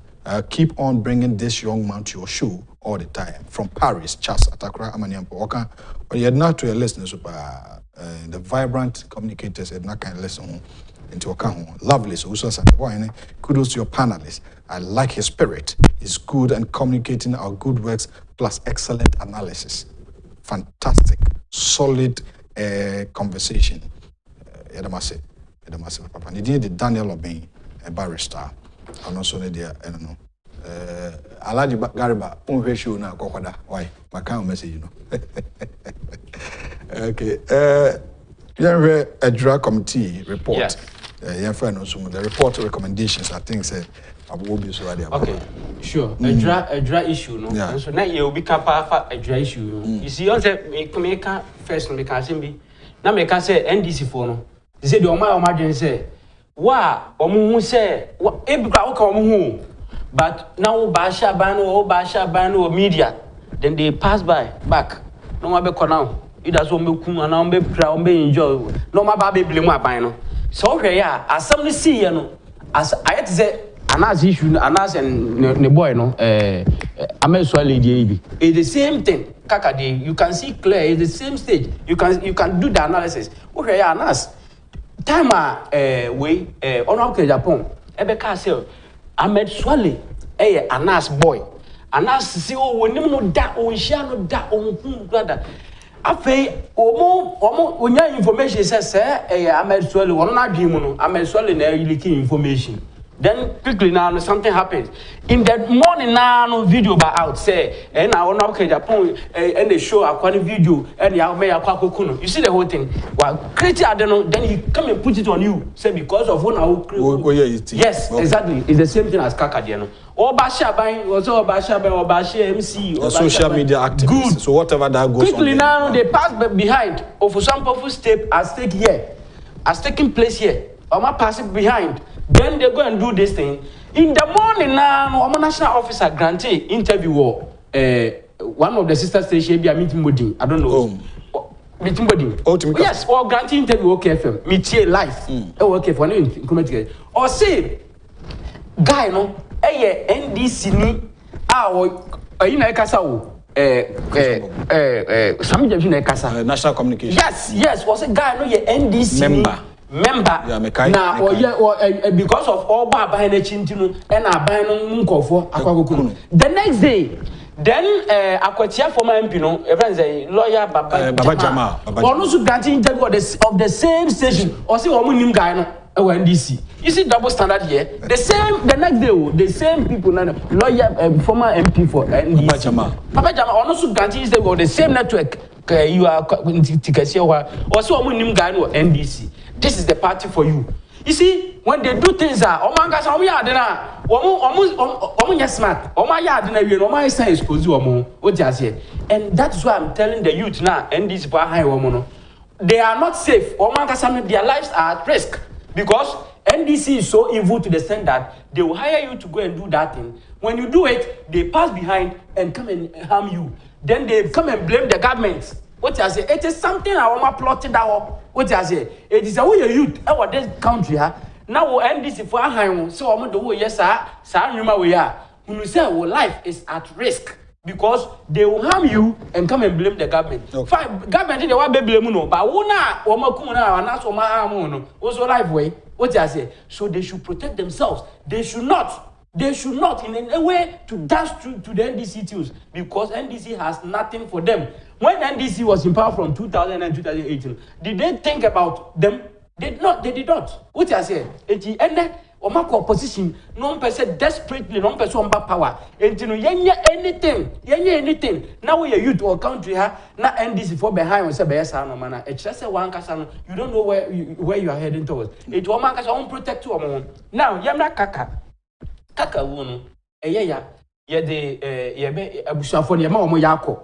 keep on bringing this young man to your show all the time. From Paris, Charles Atakra Amaniampo. But you had not to a listeners, the vibrant communicators had not kind of listen into account. Lovely, so kudos to your panelists. I like his spirit. He's good and communicating our good works plus excellent analysis. Fantastic, solid conversation. Yadamase, Papa. Nidi the Daniel Obeng, a barrister. And also Nidia, I don't know. Alaji Gariba, unheshu na kokoda. Why? My kind of message, you know. Okay. You have a drug committee report.
Yes.
The report recommendations, I think, said.
Okay, sure. A dry issue, no. Yeah. So now you be capable a dry issue. You see, on the first no can be. Now me can say NDC for no. They say the Oma say, "Wa omu say, wa ebra oka omu." But now Basha Bano media, then they pass back. No mabe now. It does ombe kum and ombe pra ombe enjoy. No mabe blame wa ban no. So okay, yeah, as some see no. as I had to say anas issue anas and the boy no ameso lady it's the same thing kakade you can see clear it's the same stage you can do the analysis okay anas time we on Agyapong Ebeka say Ahmed Swale anas boy anas see o wonim no da o nhia no da o hu brother afei omo onya information say Ahmed Swale wono na dwen mu no Ahmed Swale na leak information. Then quickly now something happens. In the morning now no video by out say and I want to Agyapong and they show a quality video and ya me akwakokuno. You see the whole thing. Well, create then he come and put it on you. Say because of one yes, exactly. It's the same thing as Kakadiano. Obasha buying was Obasha by Obasha MC or
social media activists. Good. So whatever that goes
quickly
on
now they pass behind or for some powerful step as taking place here. Or my passing behind. Then they go and do this thing. In the morning now, our national officer granted interview one of the sister stations be a meeting body. I don't know. Meeting body. Yes, or granting interview okay FM. Meet here live. Okay for no comment. Or say guy no NDC ni you know kasa some
national communication.
Yes, was a guy no NDC member now or because of all behind the chintinu and abandon munkofo akwakokuno the next day then akwatia former MP no everyone say lawyer Baba Jama or no granting interview of the same station or say omo nim guy no NDC. You see double standard here. The next day the same people lawyer former MP for NDC Baba Jama or no granting interview of the same network you are Tesc or say omo nim guy no NDC. This is the party for you. You see, when they do things, smart. And that's why I'm telling the youth now, and this they are not safe. Their lives are at risk because NDC is so evil to the extent that they will hire you to go and do that thing. When you do it, they pass behind and come and harm you. Then they come and blame the government. What I say, it is something I want to plot it out. What I say, it is a way youth over this country. Now, and this is for a high so I'm the way, yes, sir, we are. When you say our life is at risk because they will harm you and come and blame the government. Fine, government in the one baby, but Wona, Omakuna, and that's Omahamono, also life way. What I say, so they should protect themselves. They should not in any way to dash to the NDC tools because NDC has nothing for them. When NDC was in power from 2000 and 2018, did they think about them? They did not. What I say, it ended or my opposition, no person desperately, no person back power. And you know, anything. Now we are youth or country, now NDC for behind us, no man. It's just a one casano. You don't know where you are heading towards. It will make us own protect to our own. Now, Yamna Kaka wono ye de abusafo ne ma omo yako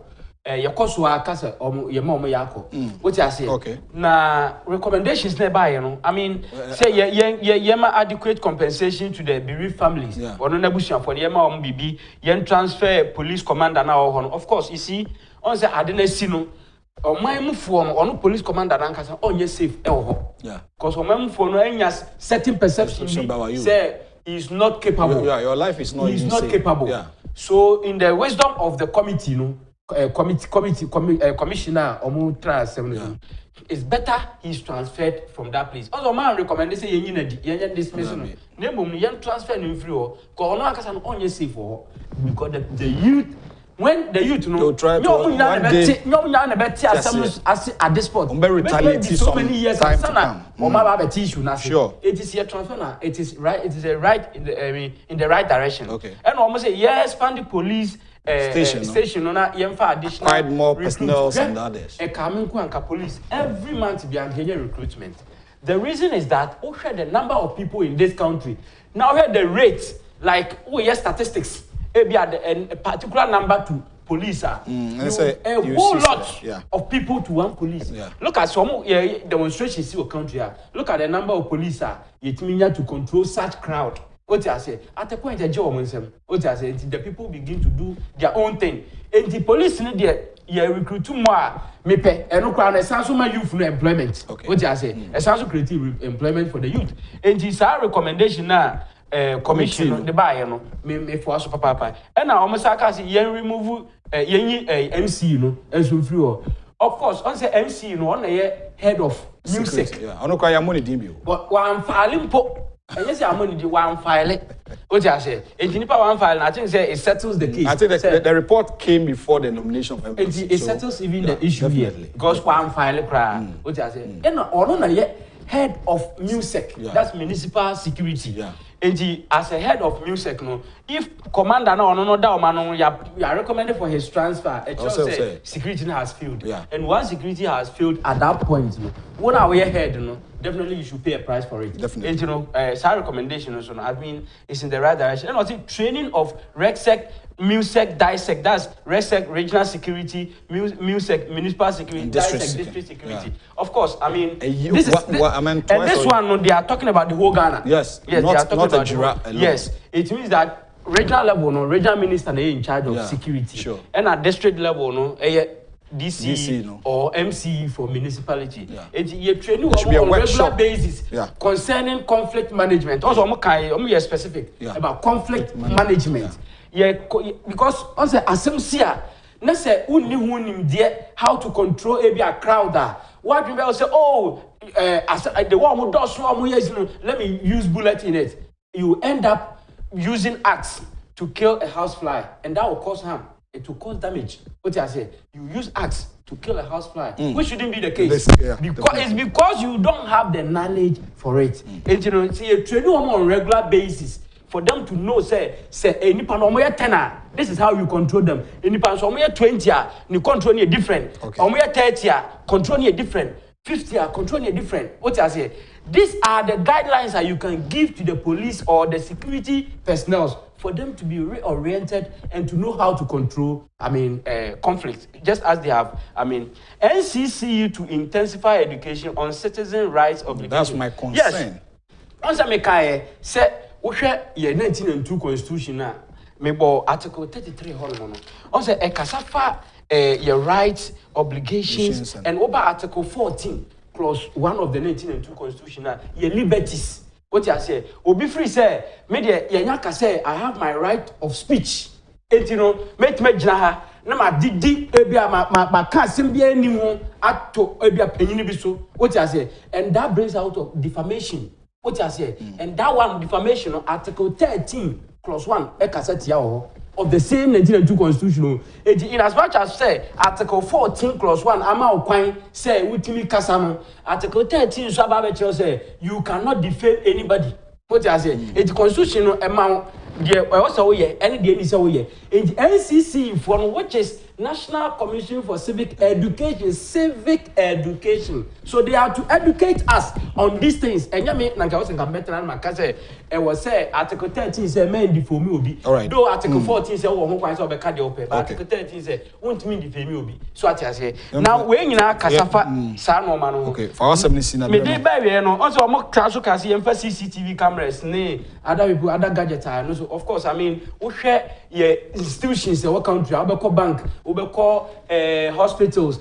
ye koso akasa omo ye ma omo yako what I say na recommendations na buy no I mean say ye ma adequate compensation to the bereaved families ono na abusafo ne ma omo bibi ye transfer police commander na ho no of course you see on say ade na si no oman mufuo no ono police commander na nkasa onye safe e ho because oman mufuo no enya certain perception say is not capable.
Your life is not.
He's not capable. Yeah. So, in the wisdom of the committee, commissioner it's better he's transferred from that place. Also, man recommend say you dismiss no. Name transfer no free or because no akasa no onye safe for because the youth. When the youth know,
try to one day
at this spot.
So
many years
time
to come. Sure. It is your transfer now. It is right. It is a right in the right direction.
Okay.
And almost say yes, expand the police station. Additional.
Quite more personnel than others.
Police every month be engaging recruitment. The reason is that we share the number of people in this country. Now we have the rate like statistics. A particular number to police a whole lot of people to one police. Look at some demonstrations in your country. Look at the number of police it means to control such crowd. What I say at the point what I say the people begin to do their own thing. And the police need ye recruit more me pay eno kwa na sanso ma youth no employment what you say sanso create employment for the youth and this our recommendation na commission the buy no me for so papa and na omo saka say yen remove yen MC no enso free of course on say MC no on na head of music
yeah ono kwa ya money dimbi
but one file mpo enye say amoni di one file what you say engineer one file I think say it settles the case.
I think the report came before the nomination of MC.
It settles even the issue here because one file cry what you say and ono na head of music that's municipal security and as a head of music no if commander no da o man you are recommended for his transfer it just say security has failed and once security has failed at that point no when our head no definitely you should pay a price for it definitely and you know our recommendation also I mean it's in the right direction and also training of RegSec music dissect that's RegSec regional security music municipal security dissect district security of course I mean this is and this one no, they are talking about the whole Ghana
yes
they are talking about the yes it means that regional level no regional minister they in charge of security and at district level no DC no. Or MC for municipality. You training on a regular basis concerning conflict management. Also, I'm specific about conflict management. Because also asemsia, na say unni hunim there how to control a crowd. What you will say? Oh, the one who does so let me use bullet in it. You end up using axe to kill a housefly, and that will cause harm. It will cause damage. What I say? You use axe to kill a housefly, which shouldn't be the case. It's because you don't have the knowledge for it. And you know, see, you train them on a regular basis for them to know. Say, any pan on your 10, this is how you control them. Any pan on your 20, you control you different. On your 30, control you different. 50, control you different. What I say? These are the guidelines that you can give to the police or the security personnel for them to be reoriented and to know how to control, conflict, just as they have, NCCU to intensify education on citizen rights obligations.
That's my concern. Yes.
Once I make say, we share your 1902 constitution now, maybe Article 33 hormone. Also, a casafa, your rights, obligations, and over Article 14, clause 1 of the 1902 constitution now, your liberties. What you say? Obi free say, media yanyaka say, I have my right of speech. And you know, me jinaha, na ma didi ebia ma kasim bia ni ho ato ebia penyini bi so. What you say? And that brings out of defamation. What you say? And that one defamation Article 13 clause 1 ekaseti of the same 1902 constitution. In as much as say Article 14 clause 1 ama okwan say witimi kasano Article 13 so about say you cannot defame anybody. What I say? The constitution amount the also here any the any say here. In NCC for which is National Commission for Civic Education, So they are to educate us on these things. And you mean like I was in better than say it was say Article 13 say men defame obi. Though Article 14 say oh who so be card open. But Article 13 say won't mean defame obi. So what I say now when you na kasafa sa no man.
Okay, for us me see na.
Me dey buy we no. Also mo so can see CCTV cameras ne other people other gadgets no. So of course we share your institutions in our country. I be bank. We call hospitals,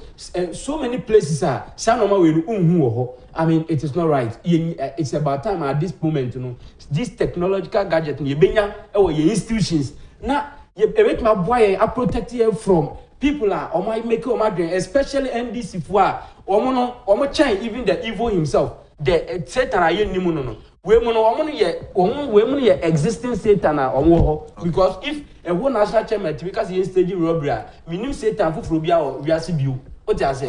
so many places are. It is not right. It's about time at this moment, you know, this technological gadget, your institutions. Now, you make my boy are protected from people are might make especially NDC for even the evil himself. The Satan are no. We existing Satan because if a one national chairman because he is staging robbery, meaning Satan for phobia or we are CBU. What I say?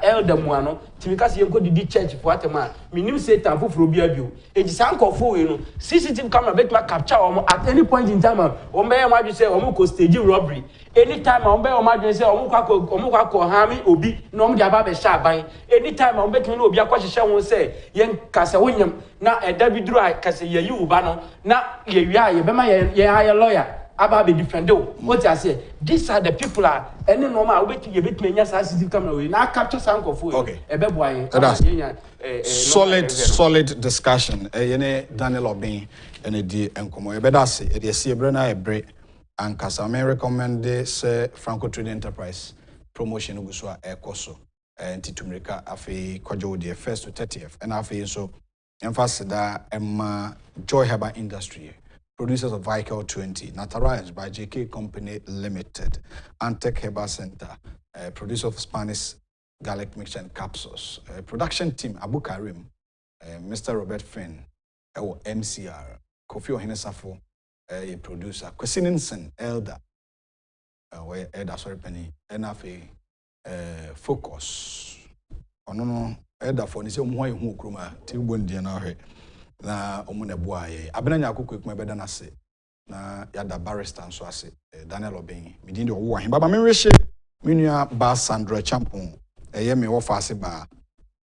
Elder Muano, because you go to the church for what a man, meaning Satan for phobia view. It is uncle for you know, CCTV camera make my capture at any point in time. Ombe say Omoko staging robbery. Anytime Ombe say Omoko Hami Obi, no Diababe Shabai. Anytime Ombe can know Biaquasha won't say, Yen Casa William, now a David Dry Casa you Bano, now ye Bema ye lawyer. About the defender. What I say? These are the people are any normal way to give it me CCTV camera. Now capture some of food. Okay.
Solid discussion. Daniel Obeng and the Encomo. Bedasi. It is Brena Ebre and Kasame recommend say Franco Trading Enterprise. promotion gu so a ekoso ntitumrika afi kwajo the 1st to 30th and afi so emphasis da emma Joy Herbal Industry, producers of Vehicle 20, Unauthorized by JK Company Limited, and Tec Herbal Center, producer of Spanish garlic mixture and capsules, production team Abu Karim, Mr. Robert Finn, MCR, Kofi Ohinesafo, producer, Kwesininsen Elder, where Elder sorry penny, NFA, Focus. No, Elder for Nisi Umwai Hukruma, Tilbundi and our na omune boaye abenanya akoko ekuma beda na se na yada barrister nso ase Daniel Obeng midindi owo ahin baba menwehye menua ba Sandra Champon eye me wo fa ase ba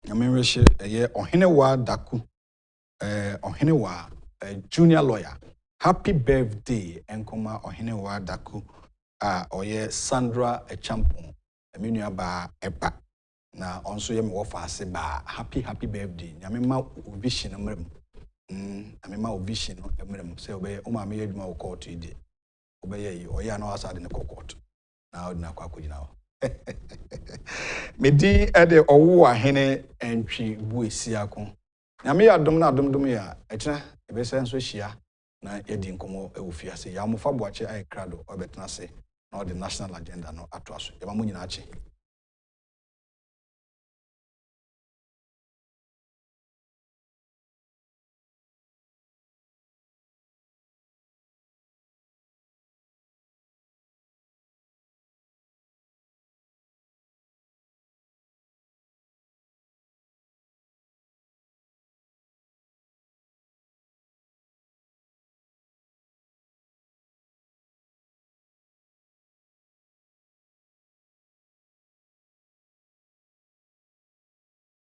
na menwehye eye Ohenewa Daku Ohenewa junior lawyer happy birthday enkoma Ohenewa Daku oye Sandra Champon menua ba eba na onso ye me wo fa ase ba happy birthday nyame ma vision amrem amema vision no emrem se obey o ma me adwuma wo court ide obey yi oya na wasade ne court na odina kwa kugina ho medi ede owo ahene entwi bu esia ko nyame ya dom na dom ya ekira ebe se nso hia na yedi nkomo e ofia se ya mofa boache ai krado obetena se na the national agenda no ato aso ya ma munyina ache